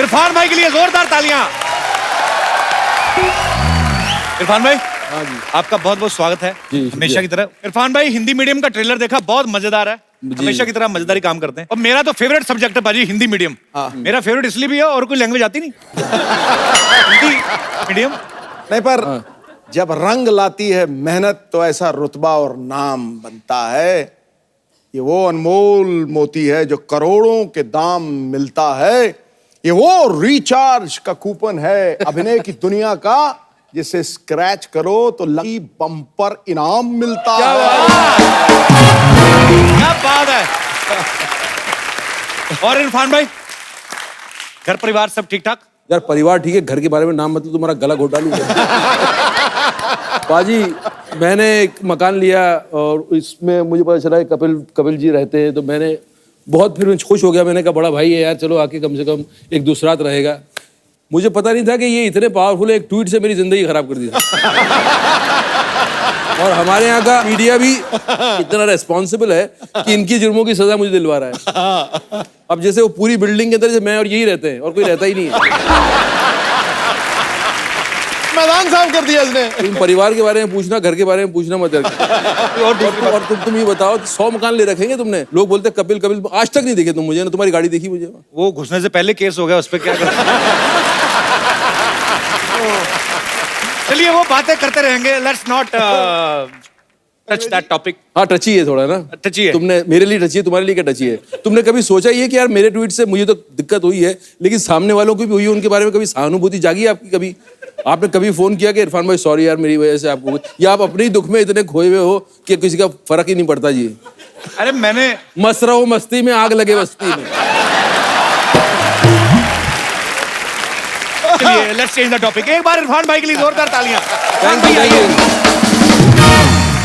इरफान भाई के लिए जोरदार तालियां। इरफान भाई, हाँ जी, आपका बहुत बहुत स्वागत है। जी, हमेशा की तरह। इरफान भाई, हिंदी मीडियम का ट्रेलर देखा, बहुत मजेदार है। हमेशा की तरह मजेदारी काम करते हैं। और मेरा तो फेवरेट सब्जेक्ट है बाजी, हिंदी मीडियम। मेरा फेवरेट इसलिए भी है, और कोई लैंग्वेज आती नहीं। हिंदी मीडियम। नहीं, पर जब रंग लाती है मेहनत तो ऐसा रुतबा और नाम बनता है। ये वो अनमोल मोती है जो करोड़ों के दाम मिलता है। ये वो रिचार्ज का कूपन है अभिनय की दुनिया का, जिसे स्क्रैच करो तो लकी बम्पर इनाम मिलता है। क्या बात है। और इरफान भाई, घर परिवार सब ठीक ठाक? यार परिवार ठीक है, घर के बारे में नाम मतलब तुम्हारा गला घोटा लूंगा। पाजी, मैंने एक मकान लिया और इसमें मुझे पता चला कपिल जी रहते हैं, तो मैंने बहुत फिर खुश हो गया। मैंने कहा बड़ा भाई है यार, चलो आके कम से कम एक दूसरा रात रहेगा। मुझे पता नहीं था कि ये इतने पावरफुल है, एक ट्वीट से मेरी जिंदगी खराब कर दी। और हमारे यहाँ का मीडिया भी इतना रेस्पॉन्सिबल है कि इनकी जुर्मों की सजा मुझे दिलवा रहा है। अब जैसे वो पूरी बिल्डिंग के अंदर मैं और यही रहते हैं और कोई रहता ही नहीं है। मैदान साफ कर दिया इसने। तुम परिवार के बारे में पूछना, घर के बारे में पूछना मत यार। और तुम ये बताओ, 100 मकान ले रखेंगे तुमने? लोग बोलते कपिल आज तक नहीं देखे तुम मुझे ना, तुम्हारी गाड़ी देखी मुझे? वो घुसने से पहले केस हो गया, उस पर क्या कर। चलिए वो बातें करते रहेंगे। Let's not touch that topic. हाँ, टची है थोड़ा ना। टची है। तुमने मेरे लिए टची है, तुम्हारे लिए क्या टची है? तुमने कभी सोचा ये कि यार मेरे ट्वीट से मुझे तो दिक्कत हुई है, लेकिन सामने वालों की भी हुई है, उनके बारे में कभी सहानुभूति जागी आपकी? कभी आपने कभी फोन किया कि इरफान भाई सॉरी यार मेरी वजह से आपको, या आप अपने ही दुख में इतने खोए हुए हो कि किसी का फर्क ही नहीं पड़ता जी? अरे मैंने मस्त रहो मस्ती में, आग लगे बस्ती में। चलिए लेट्स चेंज द टॉपिक। एक बार इरफान भाई के लिए जोरदार तालियां। Thank you.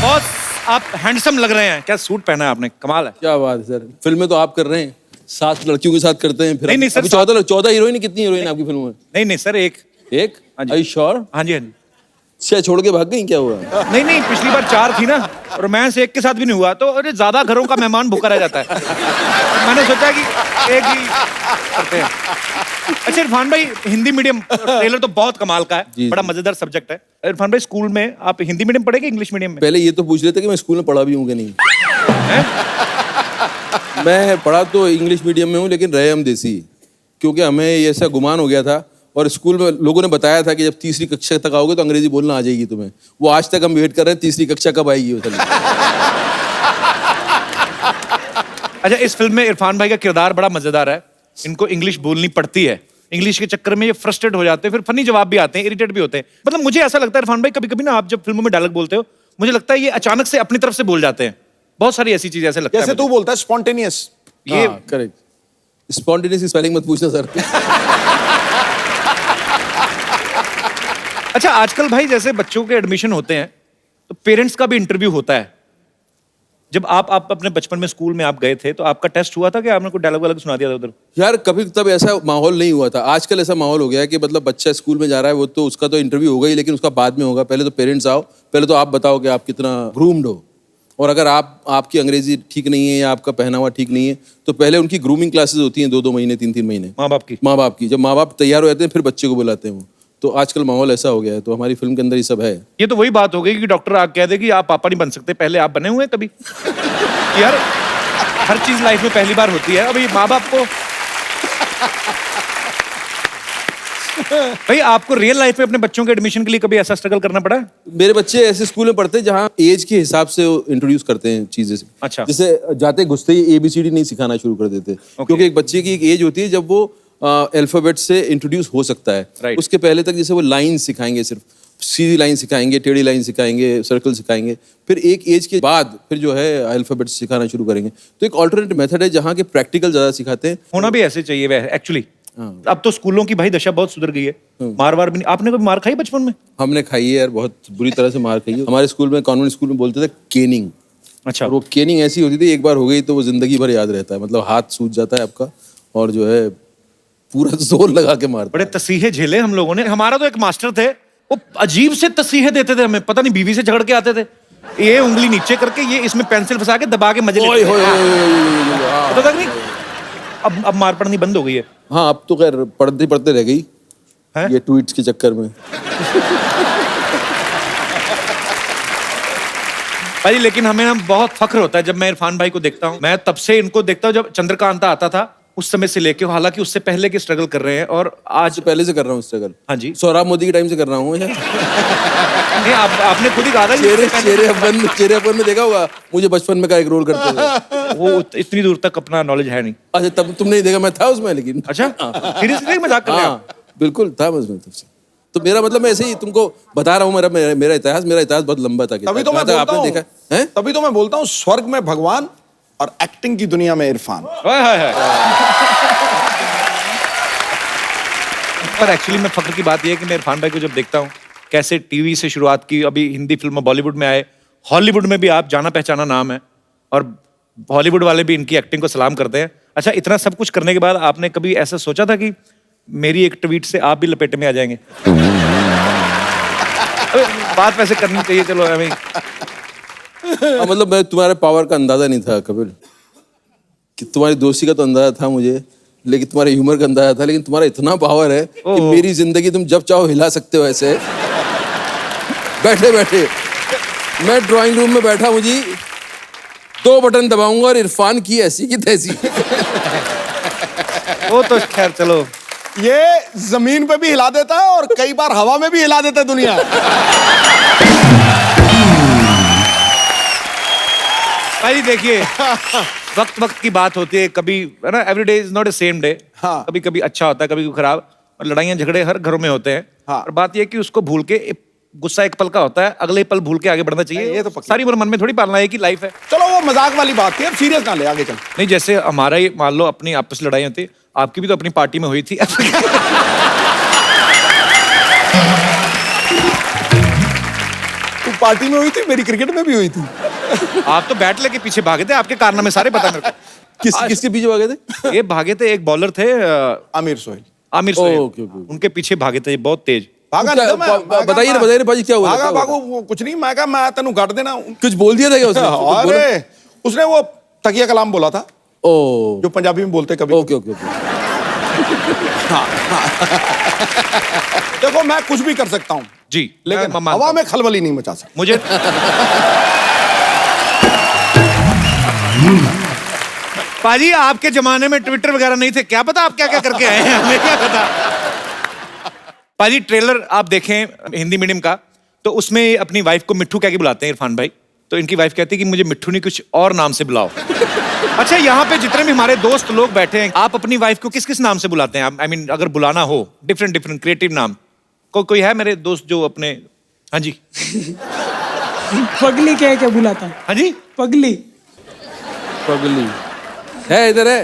बहुत आप हैंडसम लग रहे हैं। क्या सूट पहना है आपने, कमाल है। क्या बात है सर, फिल्में तो आप कर रहे हैं, 7 लड़कियों के साथ करते हैं। फिर नहीं सर, 14 हीरोइन, कितनी हीरोइन आपकी फिल्म में? नहीं सर, एक। Are you sure? हाँ जी हाँ जी। क्या छोड़ के भाग गई, क्या हुआ? नहीं, पिछली बार 4 थी ना, रोमांस एक के साथ भी नहीं हुआ, तो अरे ज्यादा घरों का मेहमान भूखा रह जाता है। मैंने सोचा कि एक ही करते हैं। अच्छा इरफान भाई, हिंदी मीडियम ट्रेलर तो बहुत कमाल का है, बड़ा मजेदार सब्जेक्ट है। इरफान भाई, स्कूल में आप हिंदी मीडियम पढ़े कि इंग्लिश मीडियम में? पहले ये तो पूछ लेते कि मैं स्कूल में पढ़ा भी हूँ कि नहीं। मैं पढ़ा तो इंग्लिश मीडियम में हूँ, लेकिन रहे हम देसी, क्योंकि हमें ऐसा गुमान हो गया था और स्कूल में लोगों ने बताया था कि जब 3री कक्षा तक आओगे तो अंग्रेजी बोलना आ जाएगी तुम्हें। वो आज तक हम वेट कर रहे हैं 3री कक्षा कब आएगी वो। अच्छा, इस फिल्म में इरफान भाई का किरदार बड़ा मजेदार है। इनको इंग्लिश बोलनी पड़ती है, इंग्लिश के चक्कर में ये फ्रस्ट्रेट हो जाते हैं, फिर फनी जवाब भी आते हैं, इरिटेट भी होते हैं। मतलब मुझे ऐसा लगता है इरफान भाई, कभी कभी ना आप जब फिल्मों में डायलॉग बोलते हो, मुझे लगता है ये अचानक से अपनी तरफ से बोल जाते हैं। बहुत सारी ऐसी चीजें ऐसे लगता है। जैसे तू बोलता है स्पॉन्टेनियस। ये करेक्ट। स्पॉन्टेनियस की स्पेलिंग मत पूछना सर। अच्छा, आजकल भाई जैसे बच्चों के एडमिशन होते हैं तो पेरेंट्स का भी इंटरव्यू होता है। जब आप अपने बचपन में स्कूल में आप गए थे तो आपका टेस्ट हुआ था कि आपने कोई डायलॉग वायलॉग सुना दिया था उधर? यार कभी तब ऐसा माहौल नहीं हुआ था। आजकल ऐसा माहौल हो गया है कि मतलब बच्चा स्कूल में जा रहा है, वो तो उसका तो इंटरव्यू होगा ही, लेकिन उसका बाद में होगा। पहले तो पेरेंट्स आओ, पहले तो आप बताओ कि आप कितना ग्रूम्ड हो, और अगर आपकी अंग्रेजी ठीक नहीं है या आपका पहनावा ठीक नहीं है तो पहले उनकी ग्रूमिंग क्लासेस होती हैं 2-2 महीने 3-3 महीने। माँ बाप की जब माँ बाप तैयार हो जाते हैं फिर बच्चे को बुलाते हैं वो। तो आजकल माहौल ऐसा हो गया है, तो हमारी फिल्म के अंदर ये सब है। ये तो वही बात हो गई कि डॉक्टर आप कह दे कि आप पापा नहीं बन सकते, पहले आप बने हुए हैं कभी? यार हर चीज लाइफ में पहली बार होती है। अभी माँ बाप को भाई, आपको रियल लाइफ में अपने बच्चों के एडमिशन के लिए कभी ऐसा स्ट्रगल करना पड़ा? मेरे बच्चे ऐसे स्कूल में पढ़ते हैं जहाँ एज के हिसाब से इंट्रोड्यूस करते हैं चीजें। अच्छा। जैसे जाते घुसते ही ABCD नहीं सिखाना शुरू कर देते, क्योंकि एक बच्चे की एक एज होती है जब वो अल्फाबेट से इंट्रोड्यूस हो सकता है। उसके पहले तक जैसे वो लाइन सिखाएंगे, सिर्फ सीधी लाइन सिखाएंगे, टेढ़ी लाइन सिखाएंगे, सर्कल सिखाएंगे, फिर एक एज के बाद फिर जो है अल्फाबेट सिखाना शुरू करेंगे। तो एक ऑल्टरनेट मेथड है जहाँ के प्रैक्टिकल ज्यादा सिखाते हैं। होना भी ऐसे चाहिए वैसे एक्चुअली। अब तो स्कूलों की भाई दशा बहुत सुधर गई है, मार वार भी नहीं। आपने कभी मार खाई बचपन में? हमने खाई है यार, बहुत बुरी तरह से मार खाई है। हमारे स्कूल में, कॉन्वेंट स्कूल में बोलते थे केनिंग। अच्छा। और वो केनिंग ऐसी होती थी, एक बार हो गई तो वो जिंदगी भर याद रहता है। मतलब हाथ सूज जाता है आपका और जो है पूरा जोर लगा के मारते। बड़े तसीहे झेले हम लोगों ने। हमारा तो एक मास्टर थे, वो अजीब से तसीहे देते थे हमें, पता नहीं बीवी से झगड़ के आते थे। ये उंगली नीचे करके ये इसमें पेंसिल फंसा के दबा के मजे लेते थे। पता नहीं अब मार पड़नी बंद हो गई है? हाँ, अब तो खैर पढ़ते पढ़ते रह गई हैं? ये ट्वीट्स के चक्कर में। भाई लेकिन हमें ना बहुत फख्र होता है जब मैं इरफान भाई को देखता हूँ। मैं तब से इनको देखता हूँ जब चंद्रकांता आता था, उस समय से लेके, हालांकि उससे पहले के स्ट्रगल कर रहे हैं और आज पहले से कर रहा हूँ स्ट्रगल। हाँ जी। सोहराब मोदी के टाइम से कर रहा हूँ। नहीं, आपने खुद ही कहा था चेहरे अपन में देखा होगा मुझे बचपन में का एक रोल करते थे। वो इतनी दूर तक अपना नॉलेज है नहीं। अच्छा, तब तुमने नहीं देखा, मैं था उसमें लेकिन। अच्छा, सीरियसली मजाक कर रहे हैं आप? हाँ, बिल्कुल था मैं उसमें तब से। तो मेरा मतलब मैं ऐसे ही तुमको बता रहा हूँ, मेरा इतिहास बहुत लंबा था। तभी तो मैं बोलता हूँ, तभी तो मैं बोलता हूँ स्वर्ग में भगवान और एक्टिंग की दुनिया में इरफान। पर एक्चुअली मैं फख्र की बात यह है कि मैं इरफान भाई को जब देखता हूँ, कैसे टीवी से शुरुआत की, अभी हिंदी फिल्म बॉलीवुड में आए, हॉलीवुड में भी आप जाना पहचाना नाम है और हॉलीवुड वाले भी इनकी एक्टिंग को सलाम करते हैं। अच्छा, इतना सब कुछ करने के बाद आपने कभी ऐसा सोचा था कि मेरी एक ट्वीट से आप भी लपेटे में आ जाएंगे? बात वैसे करनी चाहिए, चलो हमें। मतलब मैं तुम्हारे पावर का अंदाजा नहीं था कपिल, कि तुम्हारी दोस्ती का तो अंदाजा था मुझे, लेकिन तुम्हारे ह्यूमर का अंदाजा था। लेकिन तुम्हारा इतना पावर है कि मेरी जिंदगी तुम जब चाहो हिला सकते हो। ऐसे बैठे बैठे मैं ड्राइंग रूम में बैठा, मुझे 2 बटन दबाऊंगा और इरफान की ऐसी की तैसी। वो तो खैर चलो, ये जमीन पे भी हिला देता है और कई बार हवा में भी हिला देता है दुनिया। भाई देखिए, वक्त वक्त की बात होती है, कभी है ना, every day is not a same day. हाँ। कभी कभी अच्छा होता है, कभी कभी खराब, और लड़ाइयाँ झगड़े हर घरों में होते हैं। हाँ। और बात यह है कि उसको भूल के, गुस्सा एक पल का होता है, अगले पल भूल के आगे बढ़ना चाहिए। ये तो पक्की। सारी उम्र मन में थोड़ी पालना है कि लाइफ है। चलो वो मजाक वाली बात थी, अब सीरियस ना ले, आगे चल। नहीं, जैसे हमारा ही मान लो अपनी आपस लड़ाई होती, आपकी भी तो अपनी पार्टी में हुई थी। तू पार्टी में हुई थी, मेरी क्रिकेट में भी हुई थी। आप तो बैट लेके पीछे भागे थे, आपके कारनामे सारे पता मेरे को। किसके पीछे भागे थे? ये भागे थे, एक बॉलर थे आमिर सोहेल। Aamir Sohail, okay, okay. उनके पीछे भागे थे बहुत तेज। भागा क्या- नहीं था मैं, बताइए ना भाजी, क्या हुआ? भागा भागो, वो कुछ नहीं, मैं कहा मैं तेनू काट देना। कुछ बोल दिया था क्या उसने? कुछ बोला? अरे उसने वो तकिया कलाम बोला था, ओ, जो पंजाबी में बोलते कभी। Okay okay okay. देखो मैं कुछ भी कर सकता हूँ जी, लेकिन मैं मानता हवा हूं। में खलबली नहीं मचा सकता। मुझे पाजी, आपके जमाने में ट्विटर वगैरह नहीं थे, क्या पता आप क्या क्या करके आए हैं, हमें क्या पता। पाजी, ट्रेलर आप देखें हिंदी मीडियम का, तो उसमें अपनी वाइफ को मिट्ठू कह के बुलाते हैं इरफान भाई। तो इनकी वाइफ कहती है कि मुझे मिट्ठू नहीं, कुछ और नाम से बुलाओ। अच्छा, यहाँ पे जितने भी हमारे दोस्त लोग बैठे हैं, आप अपनी वाइफ को किस किस नाम से बुलाते हैं? आई मीन अगर बुलाना हो, डिफरेंट डिफरेंट क्रिएटिव नाम। कोई है मेरे दोस्त जो अपने, हाँ जी, पगली कह के बुलाता हूँ। हाँ जी, पगली। पगली है, इधर है।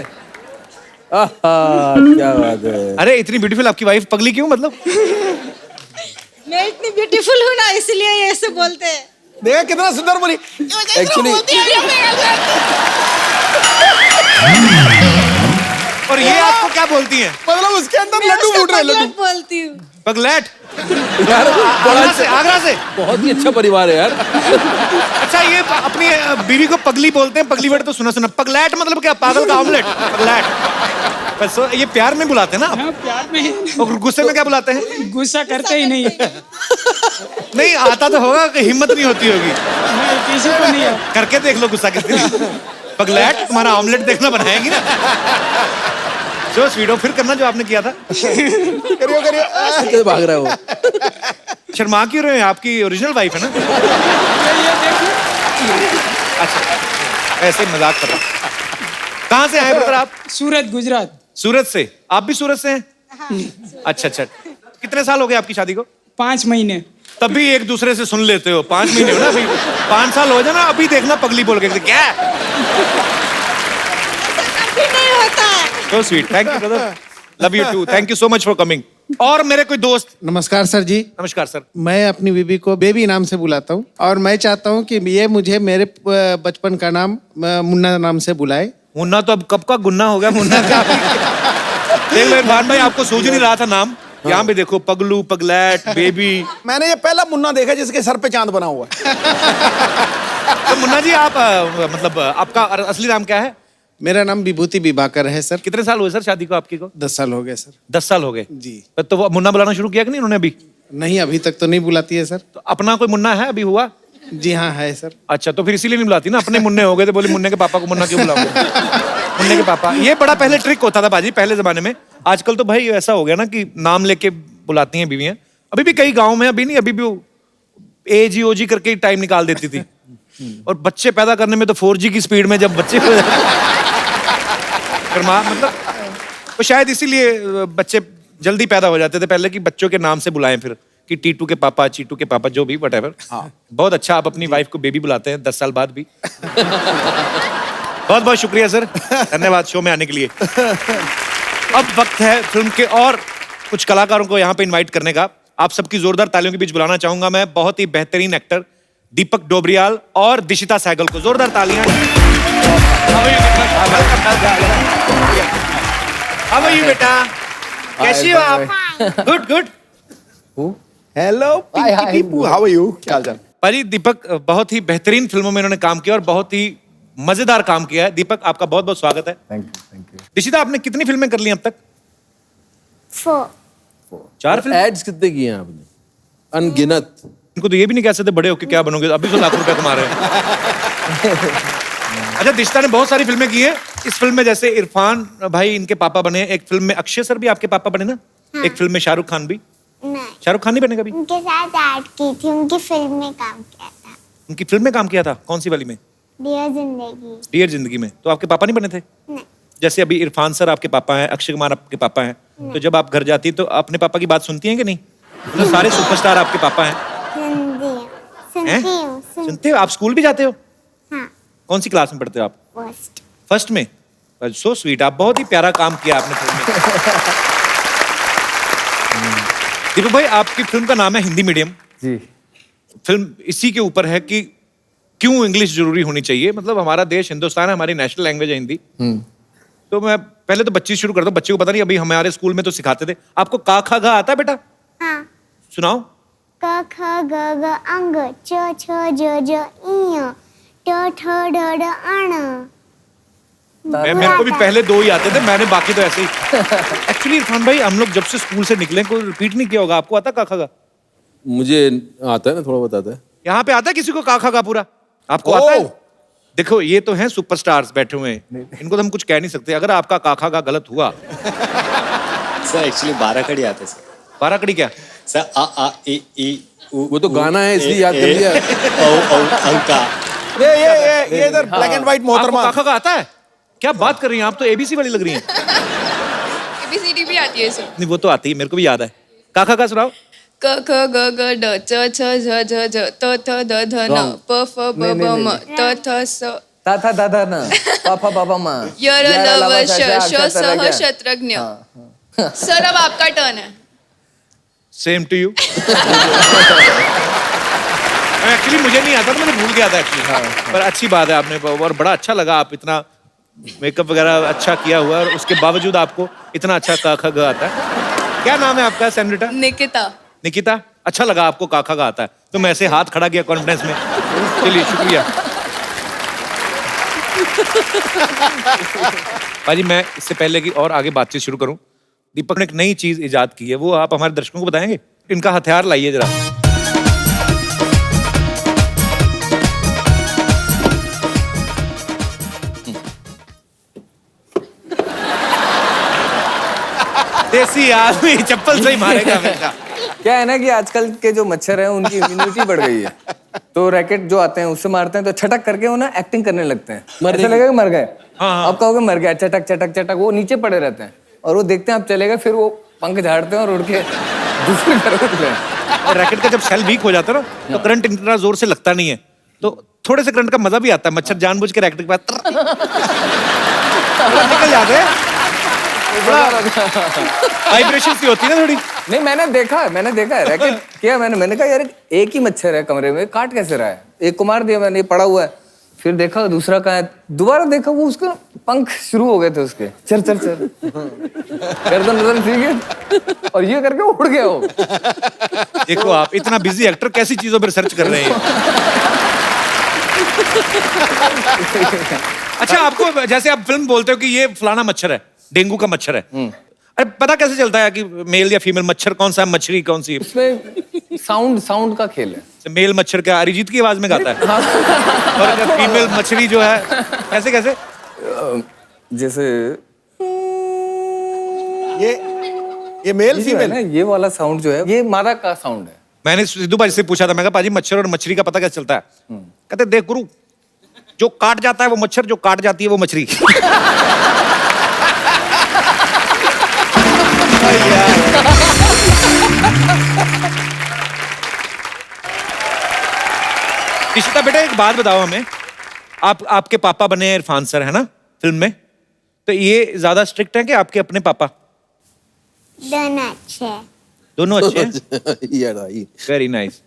क्या बात है। अरे इतनी ब्यूटीफुल आपकी वाइफ, पगली क्यों मतलब? मैं इतनी ब्यूटीफुल हूँ ना, इसलिए ये ऐसे बोलते हैं। देखा कितना सुंदर बोली। एक्चुअली और ये आपको क्या बोलती हैं? मतलब उसके अंदर मैं लड्डू उसको फूट रहे, लड्डू। पगलेट बोलती हूँ। पगलेट? यार आगरा से, आगरा से। बहुत ही अच्छा परिवार है यार। अच्छा, ये अपनी बीवी को पगली बोलते हैं, पगली वर्ड तो सुना सुना। पगलेट मतलब क्या? पागल का ऑमलेट, पगलेट। बस ये प्यार में बुलाते हैं ना? हाँ, प्यार में। और गुस्से में क्या बुलाते हैं? गुस्सा करते ही नहीं। नहीं आता तो होगा कि हिम्मत नहीं होती होगी। नहीं, किसी को नहीं है। करके देख लो गुस्सा किस दिन। पगलेट, तुम्हारा ऑमलेट देखना बनाएगी ना। जो स्वीडो फिर करना जो आपने किया था। करियो करियो। कैसे भाग रहा है वो? शर्मा क्यों रहे हैं? आपकी ओरिजिनल वाइफ है ना? अच्छा, ऐसे ही मजाक कर रहा हूं। कहाँ से आए ब्रदर आप? सूरत, गुजरात। सूरत से? आप भी सूरत से हैं? अच्छा अच्छा। कितने साल हो गए आपकी शादी को? 5 महीने। तभी एक दूसरे से सुन लेते हो। 5 महीने हो ना अभी, 5 साल हो जाए ना, अभी देखना पगली बोल के क्या। कभी नहीं होता है। So sweet. Thank you brother. Love you too. Thank you so much for coming. और मेरे कोई दोस्त। नमस्कार सर जी। नमस्कार सर। मैं अपनी बीबी को बेबी नाम से बुलाता हूँ और मैं चाहता हूँ कि ये मुझे मेरे बचपन का नाम मुन्ना नाम से बुलाए। मुन्ना तो अब कब का गुन्ना हो गया, मुन्ना का। देख लो इरफान भाई, आपको सूझ नहीं रहा था नाम। यहाँ पे देखो, पगलू, पगलैट, बेबी। मैंने ये पहला मुन्ना देखा जिसके सर पे चांद बना हुआ है। तो मुन्ना जी, आप मतलब आपका असली नाम क्या है? मेरा नाम विभूति विभाकर है सर। कितने साल हुए सर शादी को आपकी को? 10 साल हो गए सर। 10 साल हो गए जी। तो वो मुन्ना बुलाना शुरू किया कि नहीं उन्होंने अभी? नहीं, अभी तक तो नहीं बुलाती है सर। तो अपना कोई मुन्ना है अभी हुआ? जी हाँ, है सर। अच्छा, तो फिर इसीलिए नहीं बुलाती ना, अपने मुन्ने हो गए तो बोले मुन्ने के पापा को मुन्ना क्यों बुलाओगे? मुन्ने के पापा, ये बड़ा पहले ट्रिक होता था बाजी पहले जमाने में। आजकल तो भाई ऐसा हो गया ना कि नाम लेके बुलाती हैं बीवियां। अभी भी कई गाँव में, अभी नहीं, अभी भी एजी ओजी करके टाइम निकाल देती थी। और बच्चे पैदा करने में तो 4G की स्पीड में जब बच्चे मतलब तो शायद इसीलिए बच्चे जल्दी पैदा हो जाते थे पहले, कि बच्चों के नाम से बुलाएं फिर, कि टीटू के पापा, चीटू के पापा, जो भी व्हाटएवर। बहुत अच्छा, आप अपनी वाइफ को बेबी बुलाते हैं 10 साल बाद भी। बहुत बहुत शुक्रिया सर, धन्यवाद शो में आने के लिए। अब वक्त है फिल्म के और कुछ कलाकारों को यहाँ पे इनवाइट करने का। आप सबकी जोरदार तालियों के बीच बुलाना चाहूंगा मैं बहुत ही बेहतरीन एक्टर दीपक डोबरियाल और दिशिता सहगल को। जोरदार तालियां। How are you, बेटा? कैसी हो आप? Good good. Hello Pinky Tipu, how are you? क्या हाल चाल? भाई दीपक बहुत ही बेहतरीन फिल्मों में इन्होंने काम किया और बहुत ही मजेदार काम किया है। दीपक आपका बहुत बहुत स्वागत है। Thank you. दिशिता आपने कितनी फिल्में कर ली अब तक? 4 4 फिल्म। एड्स कितने किए हैं आपने? अनगिनत। इनको तो ये भी नहीं कह सकते बड़े होके क्या बनोगे, अभी तो लाखों रुपए कमा रहे हैं। अच्छा, दिशिता ने बहुत सारी फिल्में की हैं। इस फिल्म में जैसे इरफान भाई इनके पापा बने, एक फिल्म में अक्षय सर भी आपके पापा बने ना? एक फिल्म में शाहरुख खान भी। नहीं, शाहरुख खान नहीं बने कभी? उनके साथ ऐड की थी, उनकी फिल्म में काम किया था। उनकी फिल्म में काम किया था? कौन सी वाली में? डियर जिंदगी। डियर जिंदगी में। तो आपके पापा नहीं बने थे? नहीं, जैसे अभी इरफान सर आपके पापा हैं, अक्षय कुमार आपके पापा हैं, तो जब आप घर जाती है तो अपने पापा की बात सुनती हैं कि नहीं? मतलब सारे सुपरस्टार आपके पापा हैं। हैं? सुनते हो? आप स्कूल भी जाते हो? हाँ, कौन सी क्लास में पढ़ते हो आप? फर्स्ट। फर्स्ट में? सो स्वीट, आप बहुत ही प्यारा काम किया आपने फिल्म में। दीपक भाई आपकी फिल्म का नाम है हिंदी मीडियम। जी। फिल्म इसी के ऊपर है कि क्यों इंग्लिश जरूरी होनी चाहिए। मतलब हमारा देश हिंदुस्तान है, हमारी नेशनल लैंग्वेज है हिंदी। तो मैं पहले तो बच्ची शुरू करता हूँ। बच्चे को पता नहीं, अभी हमारे स्कूल में तो सिखाते थे। आपको का खा गा आता है बेटा? हाँ। सुनाओ। क ख ग घ अंग च छ ज ज इ ट ठ ड ढ अण। मेरे को भी पहले 2 ही आते थे, मैंने बाकी तो ऐसे ही। एक्चुअली इरफान भाई हम लोग जब से स्कूल से निकले कोई रिपीट नहीं किया होगा। आपको आता का खा गा? मुझे आता है ना, थोड़ा बताता है। यहाँ पे आता है किसी को का खा गा पूरा? आपको आता है? देखो ये तो हैं सुपरस्टार्स बैठे हुए हैं, इनको तो हम कुछ कह नहीं सकते। अगर आपका काखा का गलत हुआ। सर एक्चुअली 12 कड़ी आते सर। 12 कड़ी क्या? सर आ ई ई उ। वो तो गाना है इसलिए याद कर लिया। औ अंका। ये इधर ब्लैक एंड व्हाइट आपको मोहतरमा। काखा का आता है? क्या बात कर रही हैं आप, तो एबीसी वाली लग रही हैं। ABCD भी आती है सर। नहीं वो तो आती है, मेरे को भी याद है। काखा का सुनाओ। क ख ग घ ड च छ झ झ झ त थ द ध न प फ ब ब म त थ स ता था दादा ना पापा बाबा माँ य र ल व श श स ह शत्रज्ञ। सर अब आपका टर्न है। Same to you. एक्चुअली मुझे नहीं आता था, मैंने भूल गया था एक्चुअली। पर अच्छी बात है आपने, और बड़ा अच्छा लगा। आप इतना मेकअप वगैरह अच्छा किया हुआ है और उसके बावजूद आपको इतना अच्छा काखा गा आता है। क्या नाम है आपका सेनरिटा? निकिता। निकिता, अच्छा लगा आपको काखा का आता है तो मैं ऐसे हाथ खड़ा किया कॉन्फिडेंस में। चलिए शुक्रिया। भाजी मैं इससे पहले कि और आगे बातचीत शुरू करूं, दीपक ने एक नई चीज इजाद की है, वो आप हमारे दर्शकों को बताएंगे? इनका हथियार लाइए जरा। देसी आदमी चप्पल से ही मारेगा हमेशा। क्या है ना कि आजकल के जो मच्छर हैं उनकी इम्यूनिटी बढ़ गई है, तो रैकेट जो आते हैं उससे मारते हैं तो छटक करके वो ना एक्टिंग करने लगते हैं। ऐसा लगेगा मर गए। अब कहोगे मर गया, चटक चटक चटक, वो नीचे पड़े रहते हैं और वो देखते हैं आप चले गए, फिर वो पंख झाड़ते हैं और उड़ के दूसरी तरफ उड़ते हैं। और रैकेट का जब सेल वीक हो जाता है ना तो करंट इतना जोर से लगता नहीं है, तो थोड़े से करंट का मजा भी आता है। मच्छर जानबूझ के रैकेट के पास निकल जाते हैं। वाइब्रेशन सी होती है ना थोड़ी। नहीं मैंने देखा है रैकेट किया मैंने कहा यार एक ही मच्छर है कमरे में, काट कैसे रहा है। एक को मार दिया मैंने, पड़ा हुआ है। फिर देखा दूसरा कहाँ है, दोबारा देखा वो उसके पंख शुरू हो गए थे उसके, चल चल चल गर्दन ठीक है, और ये करके उड़ गया वो। देखो आप इतना बिजी एक्टर कैसी चीजों पर रिसर्च कर रहे हैं। अच्छा, आपको जैसे आप फिल्म बोलते हो कि ये फलाना मच्छर है, डेंगू का मच्छर है, अरे पता कैसे चलता है कि मेल या फीमेल मच्छर कौन सा है, मछली कौन सी है? इसमें साउंड का खेल है। मेल मच्छर क्या अरिजीत की आवाज में गाता है और फीमेल मछली जो है कैसे कैसे? जैसे ये मेल ये जो है फीमेल ना, ये वाला साउंड जो है ये मादा का साउंड है। मैंने सिद्धू भाई से पूछा था, मैं कहा पाजी मच्छर और मछली का पता कैसे चलता है? कहते देख गुरु, जो काट जाता है वो मच्छर, जो काट जाती है वो मछली। इशिता बेटा एक बात बताओ हमें, आपके पापा बने इरफान सर है ना फिल्म में, तो ये ज्यादा स्ट्रिक्ट है कि आपके अपने पापा? दोनों अच्छे हैं। दोनों अच्छे हैं? Very nice.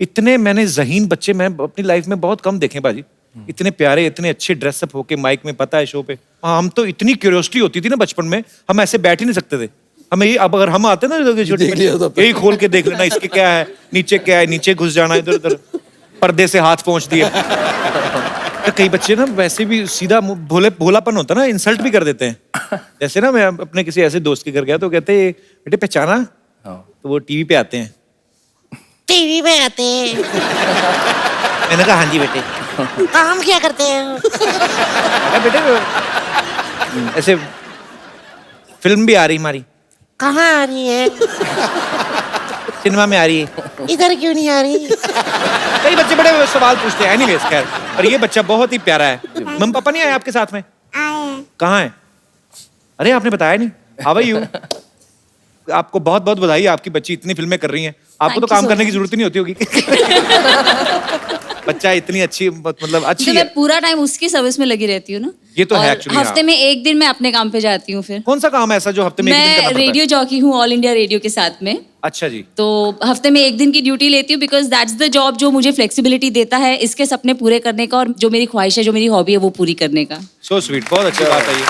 इतने मैंने ज़हीन बच्चे मैं अपनी लाइफ में बहुत कम देखे बाजी, इतने प्यारे, इतने अच्छे ड्रेसअप होके माइक में, पता है शो पे। हम तो इतनी क्यूरियोसिटी होती थी ना बचपन में, हम ऐसे बैठ ही नहीं सकते थे। हमें ये, अब अगर हम आते ना यही खोल के देख लेना इसके क्या है, नीचे क्या है, नीचे घुस जाना, इधर उधर पर्दे से हाथ पहुंच दिए। तो कई बच्चे ना वैसे भी सीधा भोलापन होता ना, इंसल्ट भी कर देते हैं। जैसे ना मैं अपने किसी ऐसे दोस्त के घर गया तो कहते बेटे पहचाना, तो वो टीवी पे आते हैं। टीवी पे आते हैं? मैंने कहा हाँ जी बेटे। काम क्या करते हैं? बेटे ऐसे फिल्म भी आ रही हमारी। कहाँ आ रही है? सिनेमा में आ रही है। इधर क्यों नहीं आ रही? कई बच्चे बड़े सवाल पूछते हैं। एनीवेज खैर, पर ये बच्चा बहुत ही प्यारा है। मम्मी पापा नहीं आए आपके साथ में? आए हैं। कहाँ है? अरे आपने बताया नहीं। How are you? आपको बहुत बहुत बधाई, आपकी बच्ची इतनी फिल्में कर रही हैं। आपको तो काम करने की जरूरत ही नहीं होती होगी। बच्चा इतनी अच्छी, मतलब अच्छी तो है। मैं पूरा टाइम उसकी सर्विस में लगी रहती हूँ ना। ये तो है और actually, हफ्ते हाँ। में एक दिन मैं अपने काम पे जाती हूँ। फिर कौन सा काम है ऐसा जो हफ्ते में एक दिन करना मैं पड़ता है? रेडियो जॉकी हूँ ऑल इंडिया रेडियो के साथ में। अच्छा जी। तो हफ्ते में एक दिन की ड्यूटी लेती हूँ, बिकॉज दैट्स द जॉब जो मुझे फ्लेक्सिबिलिटी देता है इसके सपने पूरे करने का, और जो मेरी ख्वाहिश है, जो मेरी हॉबी है, वो पूरी करने का। सो स्वीट, बहुत अच्छी बात है ये।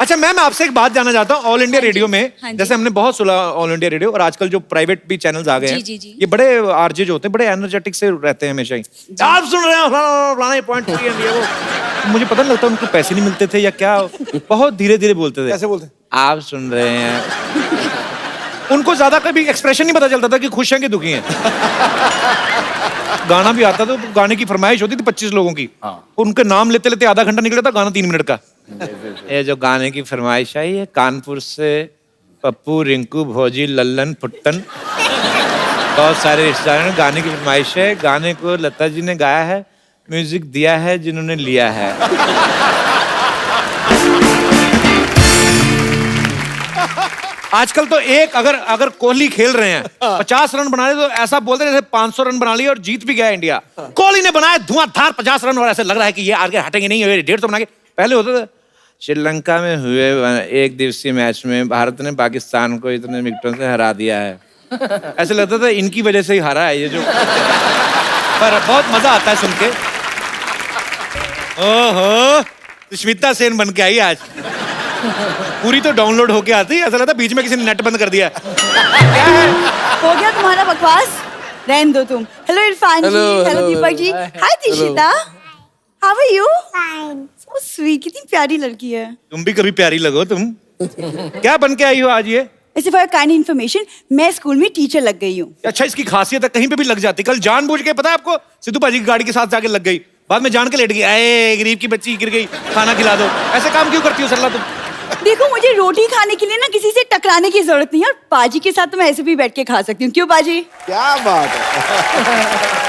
अच्छा मैम, आपसे एक बात जानना चाहता हूँ। ऑल इंडिया रेडियो में हाँ जी। जैसे हमने बहुत सुना ऑल इंडिया रेडियो, और आजकल जो प्राइवेट भी चैनल्स आ गए हैं, जी, जी। ये बड़े आरजे जो होते हैं बड़े एनर्जेटिक से रहते हैं हमेशा ही। आप सुन रहे हो फलाना पॉइंट ये वो, मुझे पता नहीं लगता उनको पैसे नहीं मिलते थे या क्या, बहुत धीरे धीरे बोलते थे। कैसे बोलते? आप सुन रहे हैं। उनको ज्यादा कभी एक्सप्रेशन नहीं पता चलता था कि खुश हैं कि दुखी हैं। गाना भी आता था तो गाने की फरमाइश होती थी 25 लोगों की, उनके नाम लेते लेते आधा घंटा निकला था, गाना 3 मिनट का। ये जो गाने की फरमाइश आई है, कानपुर से पप्पू, रिंकू, भौजी, लल्लन, फुट्टन, बहुत सारे रिश्तेदारों ने गाने की फरमाइश है। गाने को लता जी ने गाया है, म्यूजिक दिया है जिन्होंने लिया है। आजकल तो एक अगर कोहली खेल रहे हैं 50 रन बना रहे तो ऐसा बोलते हैं जैसे 500 रन बना लिए और जीत भी गया इंडिया। कोहली ने बनाया धुआंधार 50 रन और ऐसे लग रहा है कि ये आगे हटेंगे नहीं, 150 बना के। पहले होता था श्रीलंका में हुए एक दिवसीय मैच में भारत ने पाकिस्तान को इतने विकेटों से हरा दिया है, ऐसे लगता था इनकी वजह से ही हारा है ये जो। पर बहुत मजा आता है सुन के। ओहो, सुष्मिता सेन बन के आई आज। पूरी तो डाउनलोड होके आती है, ऐसा लगता है बीच में किसी ने नेट बंद कर दिया। क्या है? हो गया तुम्हारा बकवास, रहने दो तुम। Hello Irfan ji, hello Deepak ji, hi Dishita, how are you? Fine. So sweet, कितनी प्यारी लड़की है। तुम भी कभी प्यारी लगो तुम। क्या बन के आई हो आज ये? ऐसे फॉर काइंड इन्फॉर्मेशन, मैं स्कूल में टीचर लग गई हूँ। अच्छा, इसकी खासियत है, कहीं पे भी लग जाती। कल जानबूझ के, पता है आपको, सिद्धू पाजी की गाड़ी के साथ जाके लग गई, बाद में जान के लेट गई। अरे गरीब की बच्ची गिर गई, खाना खिला दो। ऐसे काम क्यों करती हो सरला तुम? देखो, मुझे रोटी खाने के लिए ना किसी से टकराने की जरूरत नहीं है, और पाजी के साथ तो मैं ऐसे भी बैठ के खा सकती हूँ। क्यों पाजी? क्या बात है।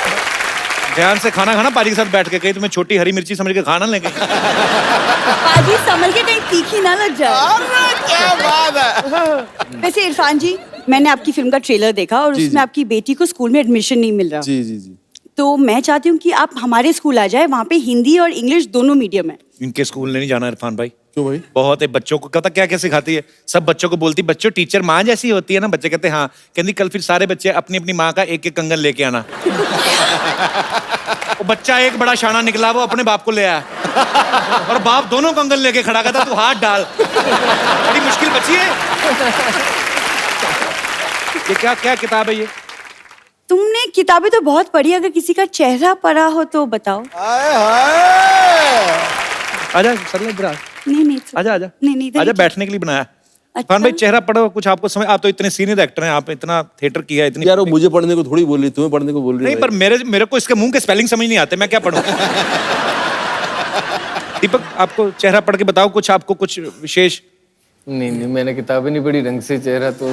ध्यान से खाना खाना पाजी के साथ बैठ के, कहीं तुम्हें छोटी हरी मिर्ची समझ के खाना लगे। पाजी संभल के, कहीं तीखी ना लग जाए। क्या बात है। वैसे इरफान जी, मैंने आपकी फिल्म का ट्रेलर देखा और उसमें आपकी बेटी को स्कूल में एडमिशन नहीं मिल रहा। जी जी जी। तो मैं चाहती हूँ कि आप हमारे स्कूल आ जाए, वहाँ पे हिंदी और इंग्लिश दोनों मीडियम है। इनके स्कूल ने नहीं जाना इरफान भाई। क्यों भाई? बहुत है बच्चों को, पता क्या क्या सिखाती है, सब बच्चों को बोलती बच्चों टीचर माँ जैसी होती है ना। बच्चे कहते हैं हाँ, कहती कल फिर सारे बच्चे अपनी अपनी माँ का एक एक कंगन लेके आना। वो बच्चा एक बड़ा शाना निकला, वो अपने बाप को ले आया और बाप दोनों कंगन लेके खड़ा कहता तू हाथ डाल। बड़ी मुश्किल बच्ची है ये। क्या क्या किताब है ये? तुमने किताबें तो बहुत पढ़ी, अगर किसी का चेहरा पढ़ा हो तो बताओ। हाय हाय। आजा सरला इधर आ। नहीं आजा आजा नहीं आजा, बैठने के लिए बनाया। अच्छा। इरफान भाई चेहरा पढ़ो, कुछ आपको समझ, आप तो इतने सीनियर एक्टर हैं, आप इतना थिएटर किया, इतनी यार वो मुझे पढ़ने को थोड़ी बोल रही, तुम्हें पढ़ने को बोल रही नहीं, पर मेरे को इसके मुंह के स्पेलिंग समझ नहीं आते, मैं क्या पढ़ूं? दीपक आपको चेहरा पढ़ के बताओ कुछ, आपको कुछ विशेष। नहीं मैंने किताबें नहीं पढ़ी ढंग से, चेहरा तो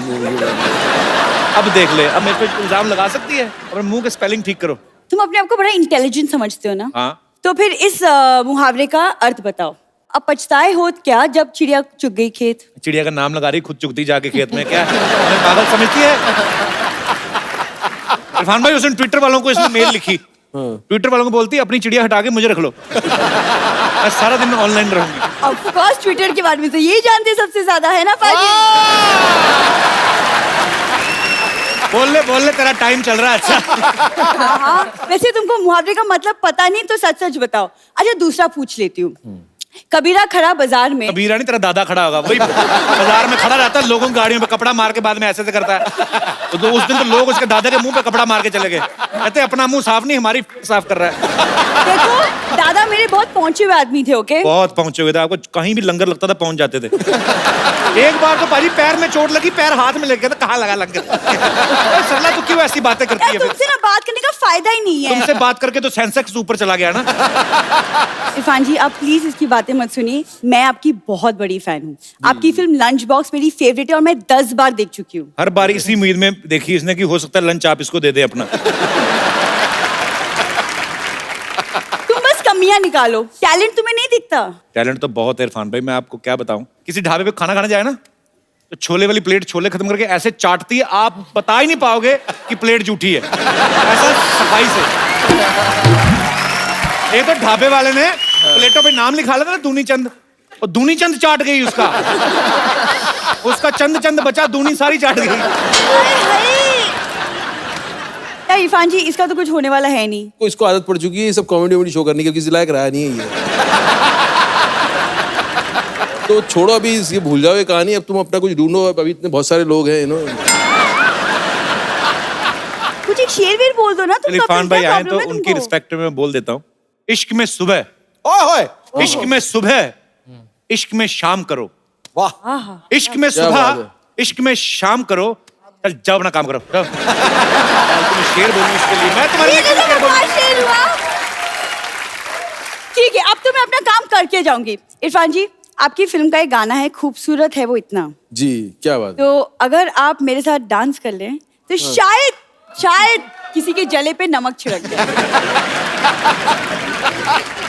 अब देख ले, अब मेरे पे इल्जाम लगा सकती है, और मुंह के स्पेलिंग ठीक करो। तुम अपने आप को बड़ा इंटेलिजेंट समझते हो ना? हाँ। तो फिर इस मुहावरे का अर्थ बताओ। अब पछताए होत क्या जब चिड़िया चुग गई खेत। चिड़िया का नाम लगा रही, खुद चुगती जाके खेत में, क्या हमें पागल समझती है? इरफान भाई उसने ट्विटर वालों को इसने मेल लिखी, ट्विटर वालों को बोलती अपनी चिड़िया हटा के मुझे रख लो, मैं सारा दिन ऑनलाइन रहूंगी। ऑफ कोर्स ट्विटर के बारे में तो यही जानते सबसे ज्यादा, है ना पाजी? बोल ले तेरा टाइम चल रहा है। अच्छा हाँ, वैसे तुमको मुहावरे का मतलब पता नहीं तो सच सच बताओ। अच्छा दूसरा पूछ लेती हूँ। कबीरा खड़ा बाजार में। कबीरा नहीं, तेरा दादा खड़ा होगा, वही बाजार में खड़ा रहता है, लोगों की गाड़ियों पे कपड़ा मार के बाद में ऐसे करता है। तो उस दिन तो लोग उसके दादा के मुंह पे कपड़ा मार के चले गए, कहते अपना मुंह साफ नहीं, हमारी साफ कर रहा है। देखो दादा मेरे बहुत पहुंचे हुए आदमी थे, ओके? बहुत पहुंचे हुए थे, आपको कहीं भी लंगर लगता था पहुंच जाते थे। एक बार तो पाजी पैर में चोट लगी, पैर हाथ में लग गया था, कहाँ लगा लंगर? सरला तू क्यों ऐसी बातें करती है? तुमसे ना बात करने का फायदा ही नहीं है। तुमसे बात करके तो सेंसेक्स ऊपर चला गया ना। इरफान जी आप प्लीज इसकी बातें मत सुनिए, मैं आपकी बहुत बड़ी फैन हूँ। आपकी फिल्म लंच बॉक्स मेरी फेवरेट है और मैं 10 बार देख चुकी हूँ। हर बार इसी उम्मीद में देखी इसने कि हो सकता है लंच आप इसको दे दे अपना। तुम बस कमियां निकालो, टैलेंट तुम्हें नहीं दिखता? टैलेंट तो बहुत है इरफान भाई, मैं आपको क्या बताऊं। किसी ढाबे पे खाना खाने जाए ना, तो छोले वाली प्लेट छोले खत्म करके ऐसे चाटती है, आप बता ही नहीं पाओगे कि प्लेट जूठी है, ऐसा सफाई से। एक तो ढाबे वाले ने प्लेटों पे नाम लिखा था ना, दूनी चंद, और दूनी चंद चाट गई उसका चंद चंद बचा, दूनी सारी चाट गई। इरफान जी इसका तो कुछ होने वाला है नहीं। को इसको आदत पड़ चुकी है ये सब कॉमेडी शो करने की, किसी लायक रहा नहीं है ये। तो छोड़ो अभी, ये भूल जाओ ये कहानी, अब तुम अपना कुछ ढूंढो, अभी इतने बहुत सारे लोग हैं कुछ एक शेर वेर बोल दो ना तुम। इरफान भाई आए तो उनकी रिस्पेक्ट में बोल देता हूँ। इश्क में सुबह, इश्क में सुबह, इश्क में शाम करो। वाह। इश्क में सुबह, इश्क में शाम करो। चल जाओ अपना काम करो, जाओ। तुम्हें शेर बोलूं इसके लिए, मैं तुम्हारे लिए शेर बोलूं। ठीक है अब तो मैं अपना काम करके जाऊंगी। इरफान जी आपकी फिल्म का एक गाना है, खूबसूरत है वो इतना। जी क्या बात। तो अगर आप मेरे साथ डांस कर लें तो शायद किसी के जले पे नमक छिड़क जाए।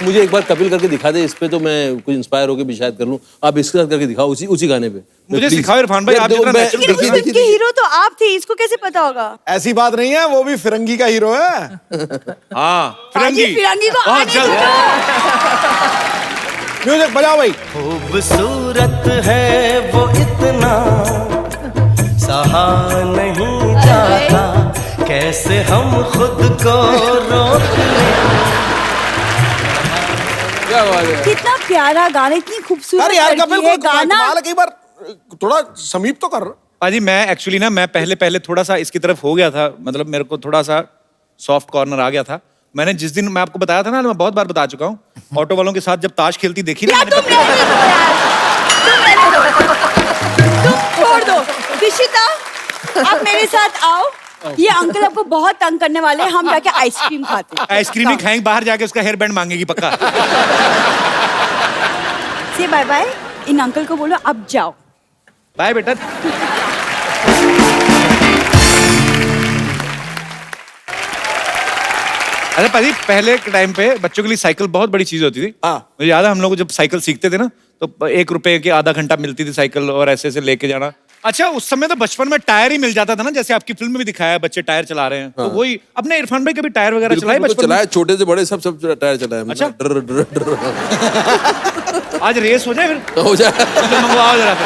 मुझे एक बार कपिल करके दिखा दे इस पे, तो मैं कुछ इंस्पायर होकर भी शायद कर लूं। आप इसके साथ करके दिखाओ, उसी गाने पे। मुझे सिखाओ इरफान भाई, आप जितना लेकिन उस फिल्म के हीरो तो आप थे, इसको कैसे पता होगा? ऐसी बात नहीं है, वो भी फिरंगी का हीरो है। हाँ फिरंगी को बहुत जल्द। म्यूजिक बजाओ भाई। खूबसूरत है वो इतना, सहा नहीं जाता, कैसे हम खुद को रोक लें। क्या बात है, कितना प्यारा गाना, इतनी खूबसूरत अरे यार कपिल को गाना। कई बार थोड़ा समीप तो कर। पाजी मैं एक्चुअली ना, मैं पहले थोड़ा सा इसकी तरफ हो गया था, मतलब मेरे को थोड़ा सा सॉफ्ट कॉर्नर आ गया था। मैंने जिस दिन मैं आपको बताया था ना, मैं बहुत बार बता चुका हूँ, ऑटो वालों के साथ जब ताश खेलती देखी ना, तुम छोड़ दो। दिशिता आप मेरे साथ आओ, ये अंकल आपको बहुत तंग करने वाले हैं, हम जाके आइसक्रीम खाते हैं। आइसक्रीम नहीं खाएंगे, बाहर जाके उसका हेयर बैंड मांगेगी पक्का। से बाय बाय, इन अंकल को बोलो अब जाओ। बाय बेटा। अरे पाजी पहले के टाइम पे बच्चों के लिए साइकिल बहुत बड़ी चीज होती थी। मुझे याद है हम लोग जब साइकिल सीखते थे ना, तो 1 रुपए की आधा घंटा मिलती थी साइकिल, और ऐसे लेके जाना। अच्छा उस समय तो बचपन में टायर ही मिल जाता था ना, जैसे आपकी फिल्म में भी दिखाया है बच्चे टायर चला रहे हैं। तो वही अपने इरफान भाई कभी टायर वगैरह चलाए बचपन चलाए, छोटे से बड़े सब टायर चलाए। अच्छा डर आज रेस हो जाए फिर, हो जाए। मंगवाओ जरा फिर।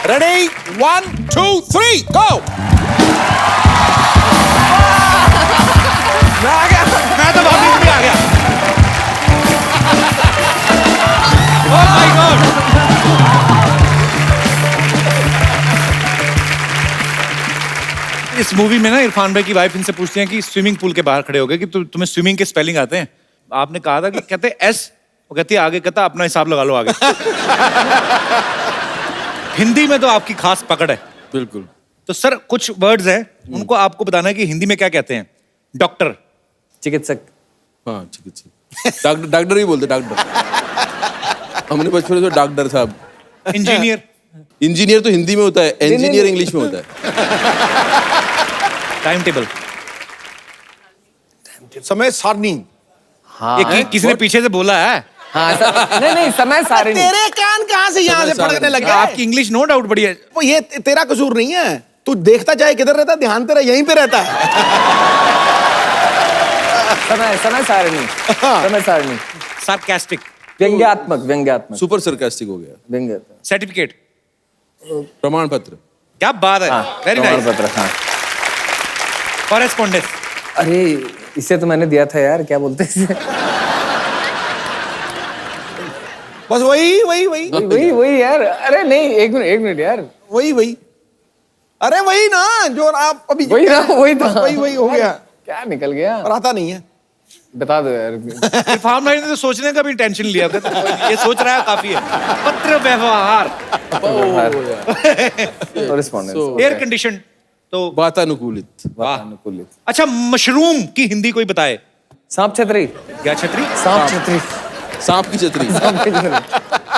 रेडी 1 2 3 गो। मैं आ गया, मैं तो वापस भी आ गया। इस मूवी में ना इरफान भाई की वाइफ इनसे पूछती है कि स्विमिंग पूल के बाहर खड़े हो गए कि तुम्हें स्विमिंग के स्पेलिंग आते हैं? आपने कहा था कि कहते एस, वो कहती है आगे, कहता अपना हिसाब लगा लो आगे। हिंदी में तो आपकी खास पकड़ है। बिल्कुल। तो सर कुछ वर्ड्स हैं, उनको आपको बताना है कि हिंदी में क्या कहते हैं। डॉक्टर, चिकित्सक। हाँ चिकित्सक। डॉक्टर, डॉक्टर ही बोलते, डॉक्टर। हमने बचपन में तो डॉक्टर साहब। इंजीनियर, इंजीनियर तो हिंदी में होता है, इंजीनियर इंग्लिश में होता है। टाइम टेबल, समय सारणी। हाँ ये किसी ने पीछे से बोला है। हाँ नहीं समय सारणी। तेरे कान कहाँ से यहाँ से फड़कने लग गए? आपकी इंग्लिश नो डाउट बढ़िया है। वो ये तेरा कसूर नहीं है, तू देखता चाहे किधर रहता, ध्यान तेरा यहीं पे रहता है। समय सारणी, समय सारणी। सार्कास्टिक, व्यंग्यात्मक। सुपर सरकास्टिक हो गया। व्यंग्यात्मक। सर्टिफिकेट, प्रमाण पत्र। क्या बात है, वेरी नाइस। प्रमाण पत्र, हाँ। कॉरेस्पॉन्डेंस, अरे इसे तो मैंने दिया था यार, क्या बोलते हैं इसे? बस वही वही यार। अरे नहीं, एक मिनट यार। वही अरे वही ना जो आप अभी वही ना, वही था। वही हो गया। क्या निकल गया? और आता नहीं है। बता दो यार। इरफान भाई ने तो सोचने का भी टेंशन लिया था, ये सोच रहा है काफी है। पत्र व्यवहार, एयर कंडीशन, तो वातानुकूलित। वातानुकूलित। अच्छा, मशरूम की हिंदी कोई बताए? सांप छतरी। क्या छतरी? सांप छतरी। सांप की छतरी।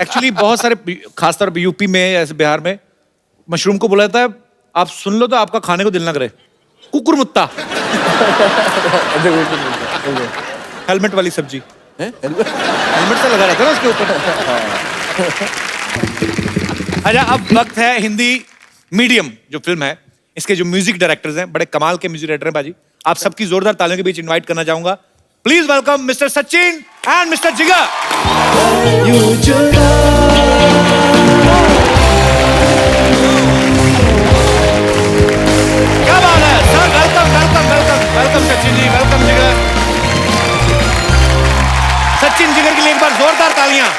एक्चुअली बहुत सारे खासतौर पर यूपी में ऐसे बिहार में मशरूम को बोला जाता है आप सुन लो तो आपका खाने को दिल ना करे, कुकुर मुत्ता। हेलमेट वाली सब्जी, हेलमेट से लगा रहता है ना उसके ऊपर। अच्छा, अब वक्त है हिंदी मीडियम जो फिल्म है, इसके जो म्यूजिक डायरेक्टर्स हैं, बड़े कमाल के म्यूजिक डायरेक्टर हैं बाजी। आप सबकी जोरदार तालियों के बीच इनवाइट करना चाहूंगा। Please welcome mister Sachin and mister जिगर। क्या बात है sir, welcome Sachin ji, welcome जिगर। सचिन जिगर के लिए एक बार जोरदार तालियां।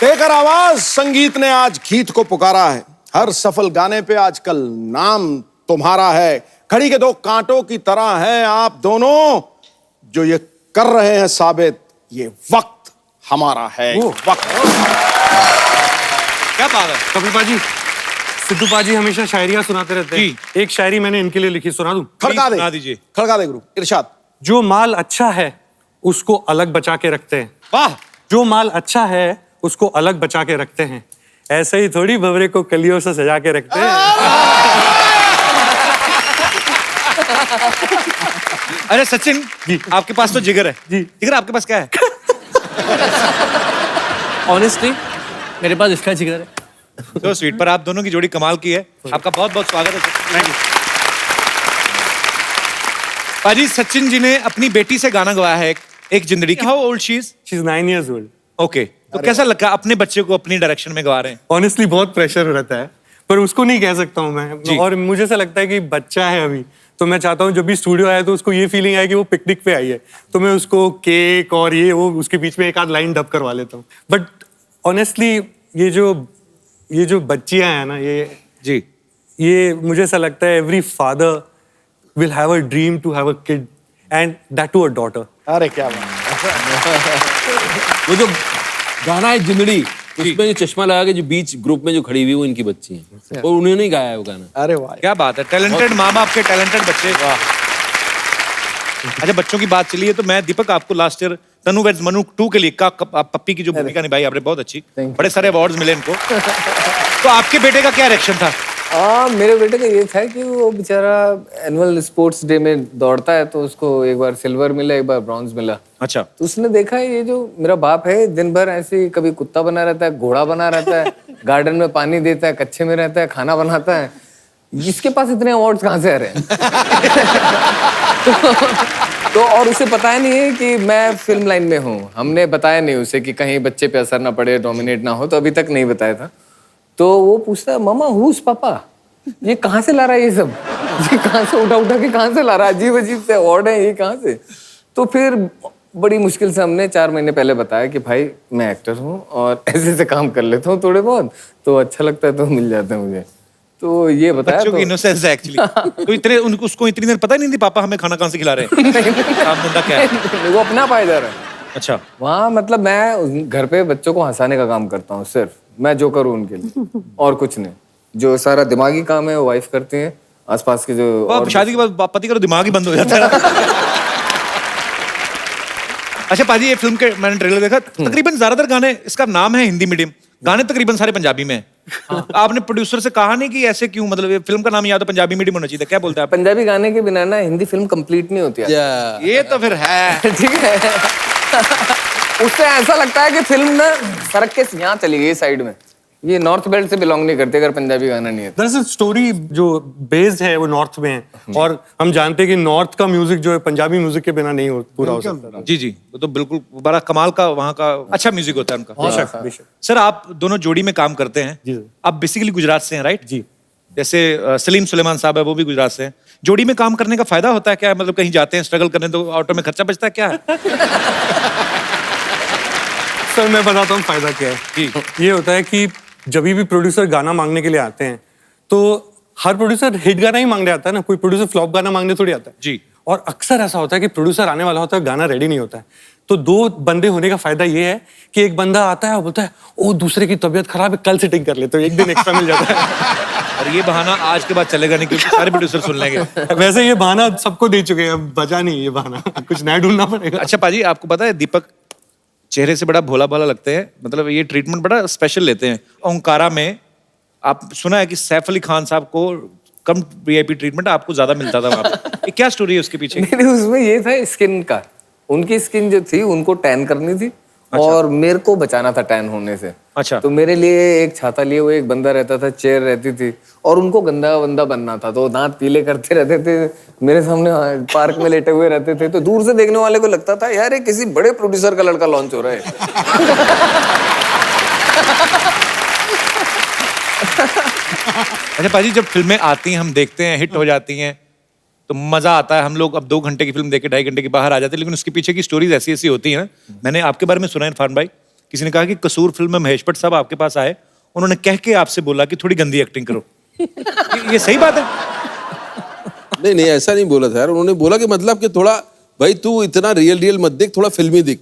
देकर आवाज, संगीत ने आज गीत को पुकारा है। हर सफल गाने पे आजकल नाम तुम्हारा है। घड़ी के दो कांटों की तरह हैं आप दोनों, जो ये कर रहे हैं साबित, ये वक्त हमारा है। वक्त। क्या बात है कपिल पाजी, सिद्धू पाजी हमेशा शायरियां सुनाते रहते हैं। एक शायरी मैंने इनके लिए लिखी, सुना दूं? खड़का सुना दीजिए। खड़का दे गुरु, इरशाद। जो माल अच्छा है उसको अलग बचा के रखते हैं। वाह। जो माल अच्छा है उसको अलग बचा के रखते हैं, ऐसे ही थोड़ी भंवरे को कलियों से सजा के रखते हैं। अरे सचिन जी, आपके पास तो जिगर है जी। जिगर आपके पास क्या है? ऑनेस्टली मेरे पास इसका जिगर है। तो स्वीट, पर आप दोनों की जोड़ी कमाल की है। आपका बहुत बहुत स्वागत है। थैंक यू पाजी। सचिन जी ने अपनी बेटी से गाना गवाया है, एक जिंदड़ी। How old she is? She is 9 years old। Okay, तो कैसा लगा अपने बच्चे को अपनी डायरेक्शन में गवा रहे हैं? ऑनेस्टली बहुत प्रेशर रहता है, पर उसको नहीं कह सकता हूँ मैं। और मुझे ऐसा लगता है कि बच्चा है अभी, तो मैं चाहता हूँ जब भी स्टूडियो आया तो उसको ये फीलिंग आए कि वो पिकनिक पे आई है, तो मैं उसको केक और ये वो उसके बीच में एक आध लाइन डब करवा लेता हूँ। बट ऑनेस्टली ये जो बच्चियां हैं ना, ये मुझे ऐसा लगता है every father will have a dream to have a kid and that too a daughter. अरे क्या बात। वो जो गाना है जिंदड़ी, उसमें जो चश्मा लगा के जो बीच ग्रुप में जो खड़ी हुई वो इनकी बच्ची है, और उन्होंने ही गाया है वो गाना। अरे वाह, क्या बात है। टैलेंटेड माँ बाप के टैलेंटेड बच्चे। अच्छा, बच्चों की बात चली है तो मैं दीपक आपको लास्ट ईयर तनु वेड्स मनु 2 के लिए पप्पी की जो भूमिका निभाई आपने, बहुत अच्छी, बड़े सारे अवार्ड्स मिले इनको। तो आपके बेटे का क्या रिएक्शन था? मेरे बेटे का ये था कि वो बेचारा एनुअल स्पोर्ट्स डे में दौड़ता है, तो उसको एक बार सिल्वर मिला, एक बार ब्रॉन्ज मिला। अच्छा। तो उसने देखा ये जो मेरा बाप है दिन भर ऐसे कभी कुत्ता बना रहता है, घोड़ा बना रहता है, गार्डन में पानी देता है, कच्चे में रहता है, खाना बनाता है, इसके पास इतने अवार्ड्स कहाँ से आ रहे हैं? तो और उसे पता ही नहीं है कि मैं फिल्म लाइन में हूँ। हमने बताया नहीं उसे कि कहीं बच्चे पे असर ना पड़े, डोमिनेट ना हो, तो अभी तक नहीं बताया था। तो वो पूछता है, मामा हुज पापा, ये कहाँ से ला रहा है ये सब? ये कहाँ से उठा के कहाँ से ला रहा है? अजीब अजीब से अवार्ड है ये, कहाँ से? तो फिर बड़ी मुश्किल से हमने 4 महीने पहले बताया कि भाई मैं एक्टर हूँ और ऐसे ऐसे काम कर लेता हूँ थोड़े बहुत, तो अच्छा लगता है तो मिल जाते हैं मुझे। तो ये बताया बच्चों की तो इनोसेंस है एक्चुअली। तो इतने उसको इतनी देर पता ही नहीं थी पापा हमें खाना कहाँ से खिला रहे हैं, काम धंधा क्या है। वो अपना पायदार है। अच्छा, वहाँ मतलब मैं घर पे बच्चों को हंसाने का काम करता हूँ, सिर्फ मैं जो करूँ उनके लिए और कुछ नहीं। जो सारा दिमागी काम है वो वाइफ करती है, आसपास के जो और शादी के बाद पति का दिमाग ही बंद हो जाता है। अच्छा पाजी, ये फिल्म के मैंने ट्रेलर देखा, तकरीबन ज्यादातर गाने, इसका नाम है हिंदी मीडियम, गाने तकरीबन सारे पंजाबी में हैं। आपने प्रोड्यूसर से कहा नहीं कि ऐसे क्यों, मतलब ये फिल्म का नाम या तो पंजाबी मीडियम होना चाहिए, क्या बोलते हैं आप? पंजाबी गाने के बिना ना हिंदी फिल्म कंप्लीट नहीं होती है। ये तो फिर है। ठीक है। उससे ऐसा लगता है कि फिल्म ना सड़क के यहाँ चली गई साइड में, ये नॉर्थ बेल्ट से बिलोंग नहीं करते अगर पंजाबी गाना नहीं है। दरअसल स्टोरी जो बेस्ड है वो नॉर्थ में है, और हम जानते हैं कि नॉर्थ का म्यूजिक जो है पंजाबी म्यूजिक के बिना नहीं पूरा हो सकता। जी जी, वो तो बिल्कुल बड़ा कमाल का वहाँ का अच्छा म्यूजिक होता है उनका। बेशक। सर आप दोनों जोड़ी में काम करते हैं, आप बेसिकली गुजरात से हैं, राइट? जी। जैसे सलीम सुलेमान साहब है, वो भी गुजरात से हैं। जोड़ी में काम करने का फायदा होता है क्या? मतलब कहीं जाते हैं स्ट्रगल करने तो ऑटो में खर्चा बचता है क्या? सर मैं बताता हूँ फायदा क्या है। जी। ये होता है कि जब भी प्रोड्यूसर गाना मांगने के लिए आते हैं तो हर प्रोड्यूसर हिट गाना ही मांगने आता है ना, कोई प्रोड्यूसर फ्लॉप गाना मांगने थोड़ी आता है। जी। और अक्सर ऐसा होता है कि प्रोड्यूसर आने वाला होता है, गाना रेडी नहीं होता है, तो 2 बंदे होने का फायदा ये है कि एक बंदा आता है और बोलता है ओ दूसरे की तबीयत खराब है, कल सेटिंग कर लेते हो, एक दिन एक्स्ट्रा मिल जाता है। और ये बहाना आज के बाद चलेगा नहीं क्योंकि सारे प्रोड्यूसर सुन लेंगे। वैसे ये बहाना सबको दे चुके हैं, अब बचा नहीं ये बहाना, कुछ नया ढूंढना पड़ेगा। अच्छा पाजी, आपको पता है दीपक चेहरे से बड़ा भोला भाला लगते हैं, मतलब ये ट्रीटमेंट बड़ा स्पेशल लेते हैं। ओंकारा में आप सुना है कि सैफ अली खान साहब को कम वीआईपी ट्रीटमेंट आपको ज्यादा मिलता था वहाँ पे, ये क्या स्टोरी है उसके पीछे? नहीं, उसमें ये था स्किन का, उनकी स्किन जो थी उनको टैन करनी थी। अच्छा। और मेरे को बचाना था टैन होने से। अच्छा। तो मेरे लिए एक छाता लिए हुए एक बंदा रहता था, चेयर रहती थी, और उनको गंदा बंदा बनना था, तो दांत पीले करते रहते थे, मेरे सामने पार्क में लेटे हुए रहते थे, तो दूर से देखने वाले को लगता था यार ये किसी बड़े प्रोड्यूसर का लड़का लॉन्च हो रहा है। अच्छा पाजी, जब फिल्में आती हैं हम देखते हैं, हिट हो जाती हैं तो मजा आता है, हम लोग अब 2 घंटे की फिल्म देख के 2.5 घंटे की बाहर आ जाते हैं, लेकिन उसके पीछे की स्टोरीज ऐसी ऐसी होती हैं। मैंने आपके बारे में सुना है इरफान भाई, किसी ने कहा कि कसूर फिल्म में महेश भट्ट साहब आपके पास आए, उन्होंने कह के आपसे बोला कि थोड़ी गंदी एक्टिंग करो। ये सही बात है? नहीं नहीं, ऐसा नहीं बोला था यार, उन्होंने बोला कि मतलब कि थोड़ा भाई तू इतना रियल मत दिख, थोड़ा फिल्मी दिख।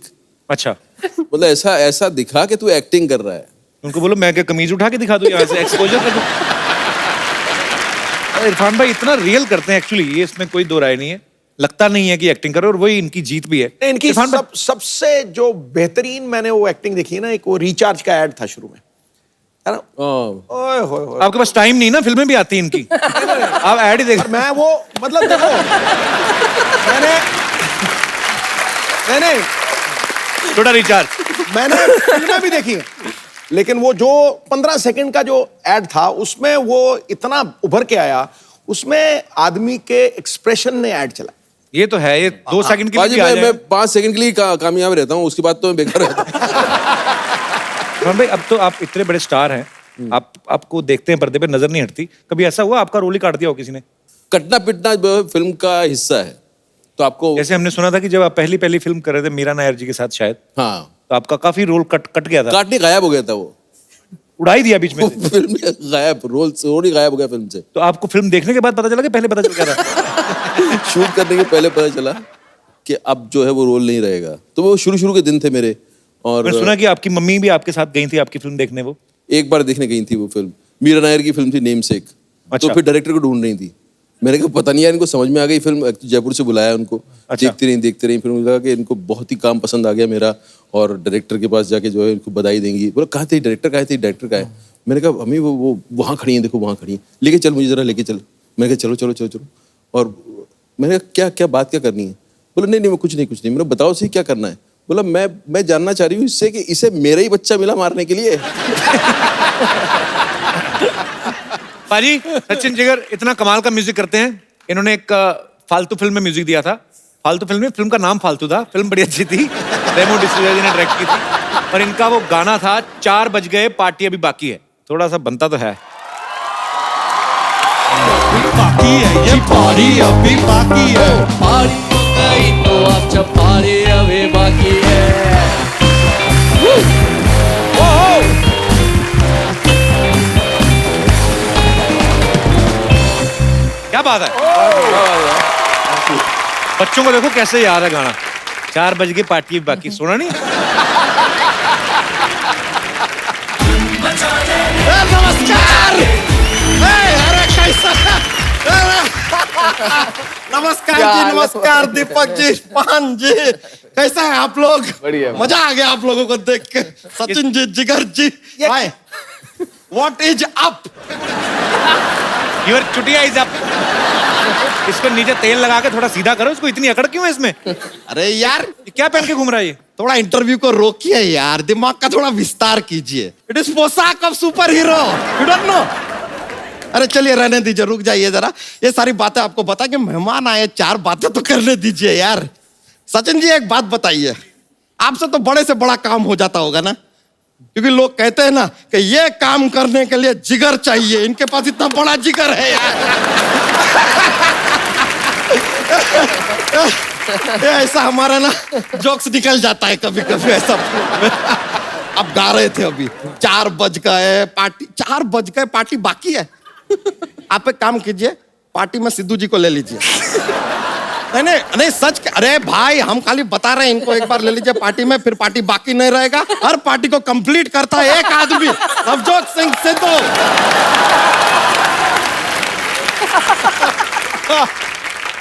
अच्छा। मतलब ऐसा दिखा कि तू एक्टिंग कर रहा है। उनको बोलो मैं क्या कमीज उठा के दिखा दूं यहाँ से, एक्सपोजर कर दूं। इरफान भाई इतना रियल करते हैं एक्चुअली, ये इसमें कोई दो राय नहीं है, लगता नहीं है कि एक्टिंग करो, और वही इनकी जीत भी है। इनकी सबसे जो बेहतरीन मैंने वो एक्टिंग देखी है ना, एक वो रिचार्ज का ऐड था शुरू में, है ना? ओए होए, आपके पास टाइम नहीं ना, फिल्में भी आती हैं इनकी, आप ऐड ही देख। मैं वो मतलब देखो मैंने थोड़ा रिचार्ज, मैंने फिल्में भी देखी हैं, लेकिन वो जो 15 सेकंड का जो ऐड था उसमें वो इतना उभर के आया, उसमें आदमी के एक्सप्रेशन ने ऐड चला। ये तो है, ये 2 सेकंड के लिए मैं 5 सेकंड के लिए कामयाब रहता हूँ, उसके बाद तो मैं बेकार रहता हूँ। भाई अब तो आप इतने बड़े स्टार हैं, आपको देखते हैं पर्दे पे, नजर नहीं हटती, कभी ऐसा हुआ आपका रोल ही काट दिया हो किसी ने? कटना पिटना फिल्म का हिस्सा है, तो आपको जैसे हमने सुना था कि जब आप पहली फिल्म कर रहे थे मीरा नायर जी के साथ शायद, हाँ, तो आपका काफी रोल कट गया था, काटने गायब हो गया था, वो उड़ाई दिया बीच में से। फिल्म में गायब, रोल ही गायब हो गया फिल्म से। तो आपको फिल्म देखने के बाद पता चला कि पहले पता चल गया था? शूट करने के पहले पता चला कि अब जो है वो रोल नहीं रहेगा, तो वो शुरू के दिन थे मेरे। और मैंने सुना कि आपकी मम्मी भी आपके साथ गई थी आपकी फिल्म देखने, वो एक बार देखने गई थी वो फिल्म, मीरा नायर की फिल्म थी नेमसेक। अच्छा। तो फिर डायरेक्टर को ढूंढ रही थी, मैंने कहा पता नहीं यार इनको समझ में आ गई फिल्म, जयपुर से बुलाया उनको। अच्छा। देखती रही फिर मुझे लगा कि इनको बहुत ही काम पसंद आ गया मेरा, और डायरेक्टर के पास जाके जो है इनको बधाई देंगी। बोला कहाँ थे डायरेक्टर, डायरेक्टर का है? मैंने कहा अम्मी वो वहाँ खड़ी है, देखो वहाँ खड़ी है, लेके चल मुझे जरा, लेके चल। मैंने कहा चलो। और मैंने कहा क्या बात क्या करनी है? बोला नहीं मैं कुछ नहीं। मैंने बताओ सही क्या करना है? बोला मैं जानना चाह रही हूँ इससे कि इसे मेरा ही बच्चा मिला मारने के लिए। पाजी, सचिन जिगर इतना कमाल का म्यूजिक करते हैं, इन्होंने एक फालतू फिल्म में म्यूजिक दिया था। फालतू फिल्म का नाम फालतू था, फिल्म बड़ी अच्छी थी, रेमो डिसूजा जी ने डायरेक्ट की थी, और इनका वो गाना था 4 बज गए पार्टी अभी बाकी है, थोड़ा सा बनता तो है। बाकी है ये पार्टी अभी बाकी है, पार्टी आमच्या पारी अभी बाकी है क्या बात है। बच्चों को देखो कैसे याद है गाना। 4 बज के पार्टी बाकी, सुना नहीं। नमस्कार। अरे कैसा नमस्कार जी, नमस्कार दीपक जी, पान जी, कैसा है आप लोग? बढ़िया। मजा आ गया आप लोगों को देख के। Sachin ji, Jigar ji, hi, what is up? Your चुटिया इज अप। इसको नीचे तेल लगा के थोड़ा सीधा करो, इसको इतनी अकड़ क्यों है इसमें? अरे यार, क्या पहन के घूम रहा है ये? थोड़ा इंटरव्यू को रोकिए यार, दिमाग का थोड़ा विस्तार कीजिए। इट इज पोशाक of super hero, you don't know? अरे चलिए रहने दीजिए, रुक जाइए जरा। ये सारी बातें आपको बता के मेहमान आए, 4 बातें तो करने दीजिए यार। सचिन जी एक बात बताइए, आपसे तो बड़े से बड़ा काम हो जाता होगा ना? क्योंकि लोग कहते हैं ना कि ये काम करने के लिए जिगर चाहिए, इनके पास इतना बड़ा जिगर है यार। ये ऐसा हमारा ना जोक्स निकल जाता है कभी कभी ऐसा। अब गा रहे थे अभी 4 बज गए पार्टी, 4 बज गए पार्टी बाकी है। आप एक काम कीजिए, पार्टी में सिद्धू जी को ले लीजिए। नहीं सच। अरे भाई हम खाली बता रहे हैं, इनको एक बार ले लीजिए पार्टी में, फिर पार्टी बाकी नहीं रहेगा। हर पार्टी को कंप्लीट करता है एक आदमी, नवजोत सिंह सिद्धू।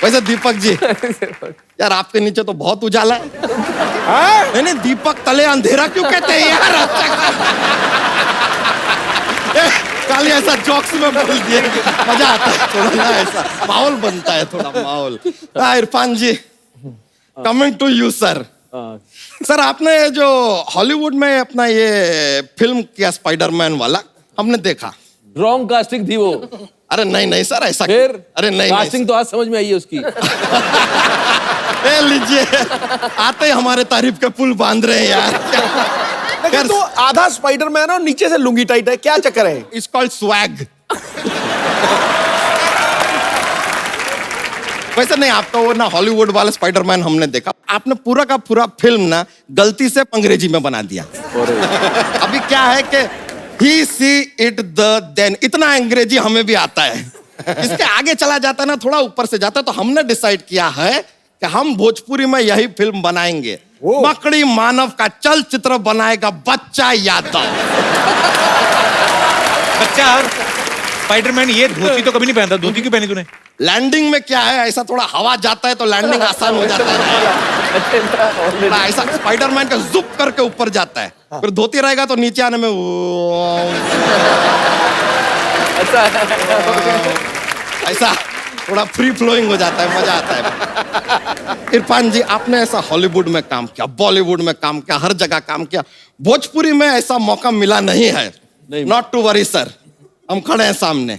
वैसे दीपक जी यार, आपके नीचे तो बहुत उजाला है। नहीं दीपक तले अंधेरा क्यों कहते हैं यार? खाली ऐसा जोक्स में बोल दिए, मजा आता है थोड़ा ना, ऐसा माहौल बनता है, थोड़ा माहौल। Irfan ji, coming to you sir. Sir आपने जो हॉलीवुड में अपना ये फिल्म किया स्पाइडरमैन वाला, हमने देखा। रॉन्ग कास्टिंग थी वो। अरे नहीं सर ऐसा फिर? अरे नहीं कास्टिंग तो आज समझ में आई है उसकी। ले लीजिए, आते ही हमारे तारीफ के पुल बांध रहे हैं यार। लेकिन तो आधा स्पाइडरमैन और नीचे से लुंगी टाइट है, क्या चक्कर है? It's called swag. वैसे नहीं, आपका वो ना हॉलीवुड वाला स्पाइडरमैन हमने देखा, आपने पूरा का पूरा फिल्म ना गलती से अंग्रेजी में बना दिया। अभी क्या है कि he see it the then, इतना अंग्रेजी हमें भी आता है। इसके आगे चला जाता है ना, थोड़ा ऊपर से जाता है, तो हमने डिसाइड किया है कि हम भोजपुरी में यही फिल्म बनाएंगे। मकड़ी मानव का चलचित्र बनाएगा बच्चा यादव। बच्चा स्पाइडरमैन ये धोती तो कभी नहीं पहनता, धोती क्यों पहनी तूने? लैंडिंग में क्या है, ऐसा थोड़ा हवा जाता है तो लैंडिंग आसान हो जाता है। ऐसा स्पाइडरमैन का जुप करके ऊपर जाता है, फिर धोती रहेगा तो नीचे आने में ऐसा थोड़ा फ्री फ्लोइंग हो जाता है, मजा आता है। इरफान जी, आपने ऐसा हॉलीवुड में काम किया, बॉलीवुड में काम किया, हर जगह काम किया, भोजपुरी में ऐसा मौका मिला नहीं है। नॉट टू वरी सर, हम खड़े हैं सामने।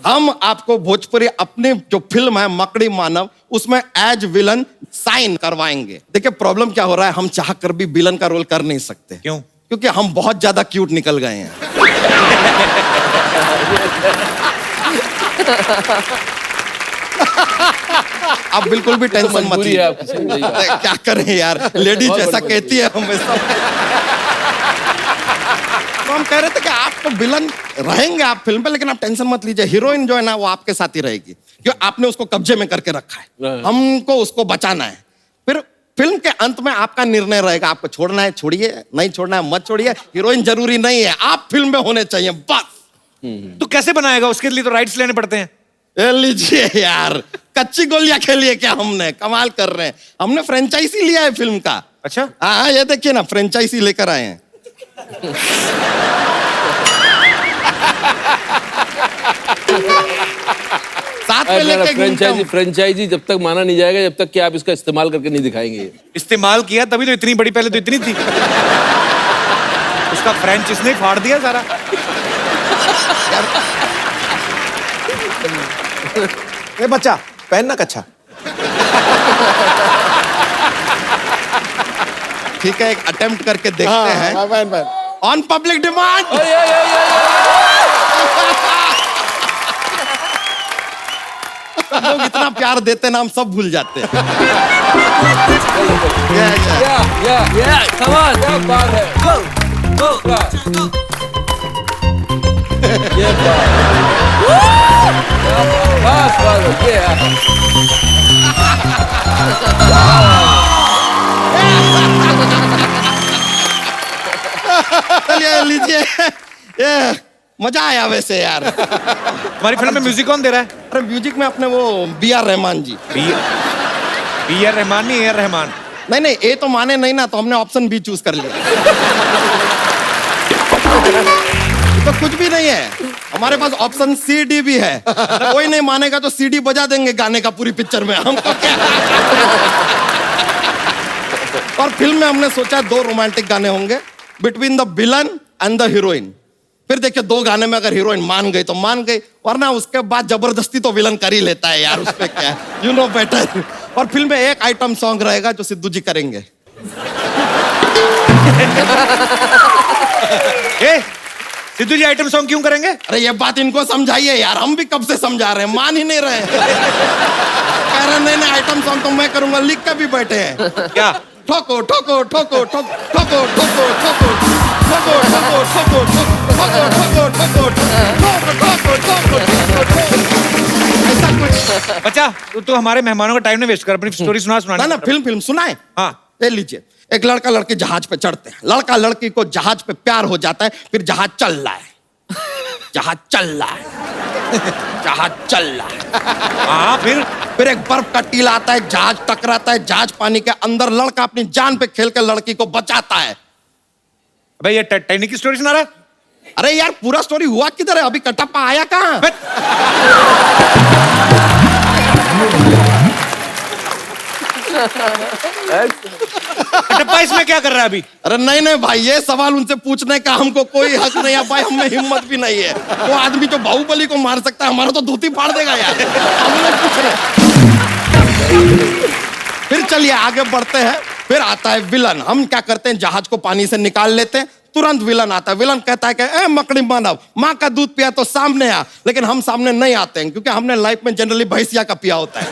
हम आपको भोजपुरी अपनी जो फिल्म है मकड़ी मानव, उसमें एज विलन साइन करवाएंगे। देखिए प्रॉब्लम क्या हो रहा है, हम चाह कर भी विलन का रोल कर नहीं सकते। क्यों? क्योंकि हम बहुत ज्यादा क्यूट निकल गए हैं। आप बिल्कुल भी टेंशन मत लीजिए। क्या करें यार, लेडीज जैसा कहती है हमेशा। तो हम कह रहे थे कि आप तो विलन रहेंगे आप फिल्म पे, लेकिन आप टेंशन मत लीजिए, हीरोइन जो है ना वो आपके साथ ही रहेगी, क्योंकि आपने उसको कब्जे में करके रखा है, हमको उसको बचाना है। फिर फिल्म के अंत में आपका निर्णय रहेगा, आपको छोड़ना है छोड़िए, नहीं छोड़ना है मत छोड़िए। हीरोइन जरूरी नहीं है, आप फिल्म में होने चाहिए बस। तू कैसे बनाएगा? उसके लिए तो राइट्स लेने पड़ते हैं। ले लीजिए यार, कच्ची गोलियां खेली है क्या हमने? कमाल कर रहे हैं, हमने फ्रेंचाइजी लिया है फिल्म का। अच्छा? हाँ ये देखिए ना, फ्रेंचाइजी लेकर आए हैं। साथ में लेके फ्रेंचाइजी जब तक माना नहीं जाएगा, जब तक कि आप इसका इस्तेमाल करके नहीं दिखाएंगे। इस्तेमाल किया तभी तो इतनी बड़ी, पहले तो इतनी थी। उसका फ्रेंच इसने फाड़ दिया सारा। ए बच्चा, पहनना कच्छा। ठीक है, एक अटेम्प्ट करके देखते हैं। On public demand. लोग इतना प्यार देते ना हम सब भूल जाते हैं। come on, क्या बात है, go, ये बात, बस, चलिए लीजिए, ये मजा आया वैसे यार। हमारी फिल्म में म्यूजिक कौन दे रहा है? अरे म्यूजिक में अपने वो B.R. रहमान जी। B.R. रहमान नहीं, A.R. रहमान। नहीं ए तो माने नहीं ना, तो हमने ऑप्शन B चूज कर लिया। तो कुछ भी नहीं है, हमारे पास ऑप्शन C, D भी है। कोई नहीं मानेगा तो CD बजा देंगे गाने का पूरी पिक्चर में, हमको क्या। और फिल्म में हमने सोचा 2 रोमांटिक गाने होंगे between the villain and the heroine. फिर देखिए 2 गाने में अगर हीरोइन मान गई तो मान गई, वरना उसके बाद जबरदस्ती तो विलन कर ही लेता है यार, उसपे क्या है, यू नो बेटर। और फिल्म में एक आइटम सॉन्ग रहेगा जो सिद्धू जी करेंगे। सिद्धू जी आइटम सॉन्ग क्यों करेंगे? अरे ये बात इनको समझाइए यार, हम भी कब से समझा रहे हैं, मान ही नहीं रहे। कह रहे नहीं आइटम सॉन्ग तो मैं करूंगा, लिख के भी बैठे हैं। क्या? ठोको ठोको ठोको ठोको ठोको ठोको ठोको ठोको ठोको ठोको ठोको ठोको ऐसा कुछ। बच्चा तू हमारे मेहमानों का टाइम नहीं वेस्ट कर, अपनी स्टोरी सुना। ना फिल्म सुनाए। हाँ ले लीजिए। एक लड़का लड़की जहाज पे चढ़ते हैं, लड़का लड़की को जहाज पे प्यार हो जाता है, फिर जहाज चल रहा है, जहाज चल रहा है, जहाज चल रहा है। हाँ फिर एक बर्फ का टीला आता है, जहाज टकराता है, जहाज पानी के अंदर, लड़का अपनी जान पे खेल कर लड़की को बचाता है। भाई ये टाइटैनिक की स्टोरी सुना रहा है? अरे यार पूरा स्टोरी हुआ किधर है, अभी कटप्पा आया कहाँ? कटप्पा इसमें क्या कर रहा है अभी? अरे नहीं भाई, ये सवाल उनसे पूछने का हमको कोई हक नहीं है भाई, हमें हिम्मत भी नहीं है। वो आदमी जो बाहुबली को मार सकता है, हमारा तो धोती फाड़ देगा यार। फिर चलिए आगे बढ़ते हैं। फिर आता है विलन। हम क्या करते हैं, जहाज को पानी से निकाल लेते हैं, तुरंत विलन आता है। विलन कहता है कि ए मकड़ी मानव, माँ का दूध पिया तो सामने आ। लेकिन हम सामने नहीं आते हैं, क्योंकि हमने लाइफ में जनरली भैंसिया का पिया होता है।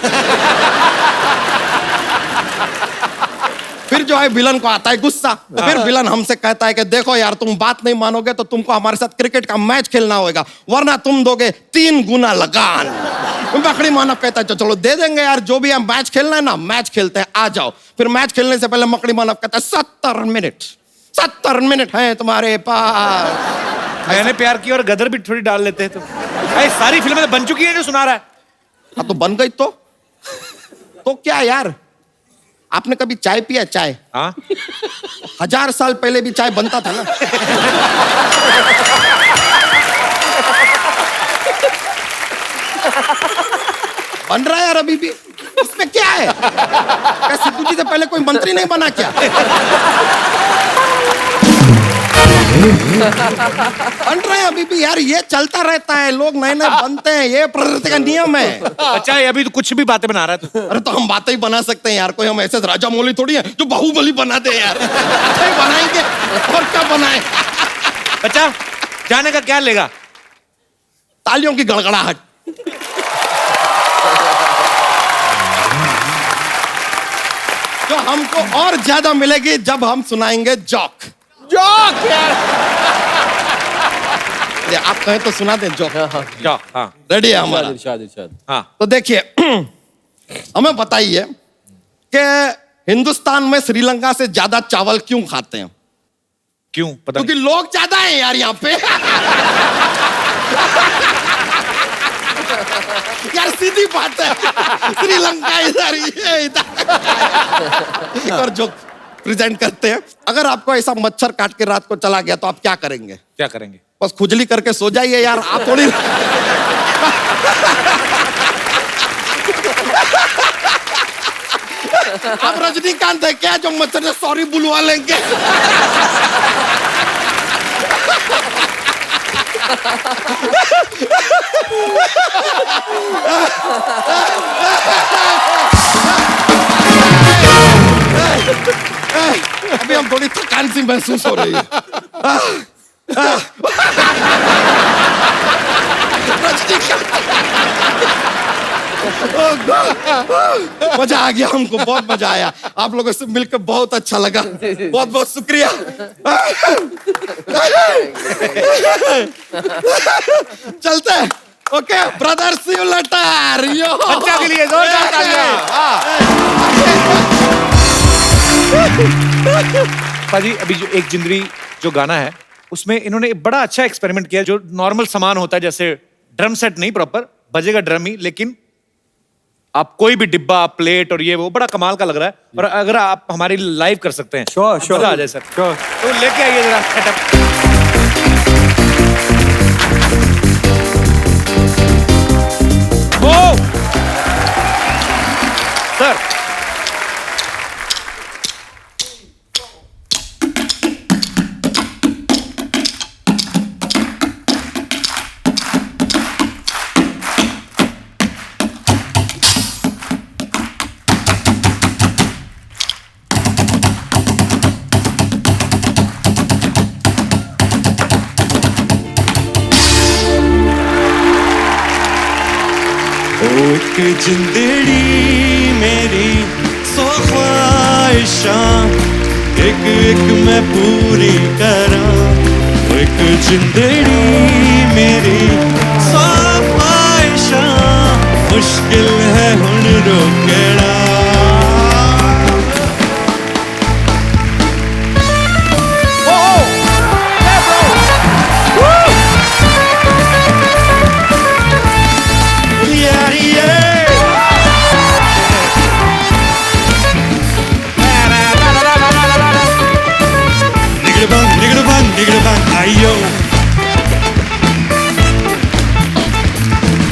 फिर जो है विलन को आता है गुस्सा। फिर विलन हमसे कहता है कि देखो यार, तुम बात नहीं मानोगे तो तुमको हमारे साथ क्रिकेट का मैच खेलना होगा, वरना तुम दोगे 3 गुना लगान। मकड़ी मानव कहता है चलो दे देंगे यार, जो भी है मैच खेलना है ना, मैच खेलते हैं, आ जाओ। फिर मैच खेलने से पहले मकड़ी मानव कहता है 70 मिनट है तुम्हारे पास। मैंने प्यार किया और गदर भी थोड़ी डाल लेते हैं तो। अरे सारी फिल्में तो बन चुकी है जो सुना रहा है। हाँ तो बन गई तो क्या यार, आपने कभी चाय पिया? चाय? हाँ 1000 साल पहले भी चाय बनता था ना। बन रहा है यार अभी भी, इसमें क्या है? क्या सिद्धू जी से पहले कोई मंत्री नहीं बना क्या? बन रहे हैं अभी भी यार, ये चलता रहता है, लोग नए नए बनते हैं, ये प्रकृति का नियम है। अच्छा अभी तो कुछ भी बातें बना रहा है तू। अरे तो हम बातें ही बना सकते हैं यार, कोई हम ऐसे राजा मौली थोड़ी है जो बाहुबली बनाते हैं यार। बनाएंगे और क्या बनाए। अच्छा जाने का क्या लेगा? तालियों की गड़गड़ाहट। जो हमको और ज्यादा मिलेगी जब हम सुनाएंगे जोक। जोक यार, आप कहें तो सुना दें जोक। जोक हाँ रेडी है हमारा? इरशाद। हाँ तो देखिए हमें बताइए कि हिंदुस्तान में श्रीलंका से ज्यादा चावल क्यों खाते हैं? क्यों? पता क्योंकि लोग ज्यादा हैं यार यहाँ पे। यार सीधी बात है, श्रीलंका इधर, ये इधर। एक और जोक प्रेजेंट करते हैं। अगर आपको ऐसा मच्छर काट के रात को चला गया तो आप क्या करेंगे? क्या करेंगे? बस खुजली करके सो जाइए यार, आप थोड़ी। आप रजनीकांत है क्या जो मच्छर से सॉरी बुलवा लेंगे? अभी हम थोड़ी थकान सी महसूस हो रही है। मजा आ गया, हमको बहुत मजा आया, आप लोगों से मिलकर बहुत अच्छा लगा, बहुत बहुत शुक्रिया। चलते हैं, okay brother, see you later. यो बच्चा के लिए जोरदार तालियां। पाजी, अभी जो एक जिंदगी जो गाना है उसमें इन्होंने एक बड़ा अच्छा एक्सपेरिमेंट किया। जो नॉर्मल सामान होता है, जैसे ड्रम सेट नहीं प्रॉपर बजेगा ड्रम ही, लेकिन आप कोई भी डिब्बा, प्लेट और ये वो बड़ा कमाल का लग रहा है। और अगर आप हमारी लाइव कर सकते हैं, मजा आ जाए सर, तो लेके आइए जरा सेटअप। सर एक जिंदड़ी मेरी सौ ख्वाहिशां, एक एक मैं पूरी करा। एक जिंदड़ी मेरी सौ ख्वाहिशां, मुश्किल है हुण रोकना।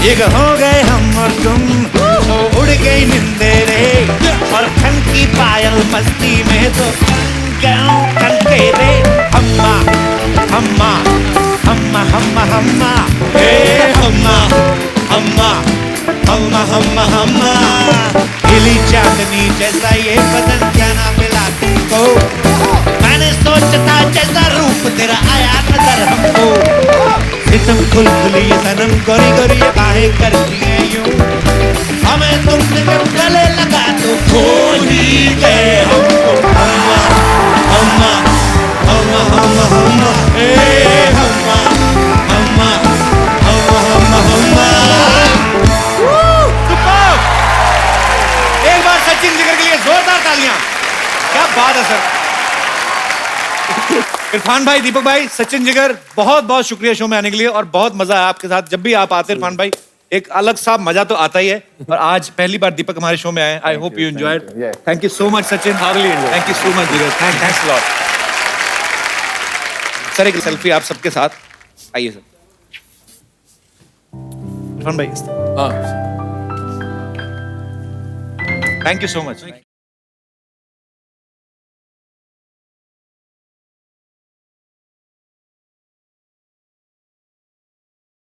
एक हो गए हम और तुम, तो उड़ गई निंदे रे, और खन की पायल मस्ती में तो गाँव खनके रे। हम्मा हम्मा हम्मा हम्मा हम्मा, हे हम्मा हम्मा हम्मा हम्मा हम्मा। हिली चांदनी जैसा ये बदन, क्या ना मिला तुमको। मैंने सोचता जैसा रूप तेरा आया नजर हमको। सितम खुल खुली सनम, गोरी गोरी बाहें करती हैं यूं। हमें तुमसे जब गले लगा तो खो ही गए हमको। हम्मा हम्मा हम्मा हम्मा हम्मा, ए हम्मा हम्मा हम्मा हम्मा हम्मा। एक बार सचिन जिगर के लिए जोरदार तालियां। क्या बात है सर। इरफान भाई, दीपक भाई, सचिन जिगर, बहुत बहुत शुक्रिया शो में आने के लिए, और बहुत मजा आया आपके साथ। जब भी आप आते इरफान भाई, एक अलग सा मजा तो आता ही है। और आज पहली बार दीपक हमारे शो में आए। I hope you enjoyed. Thank you so much Sachin. Thank you so much Jigar. Thanks lot. Sir एक सेल्फी आप सबके साथ, आइए सर। इरफान भाई, थैंक यू सो मच।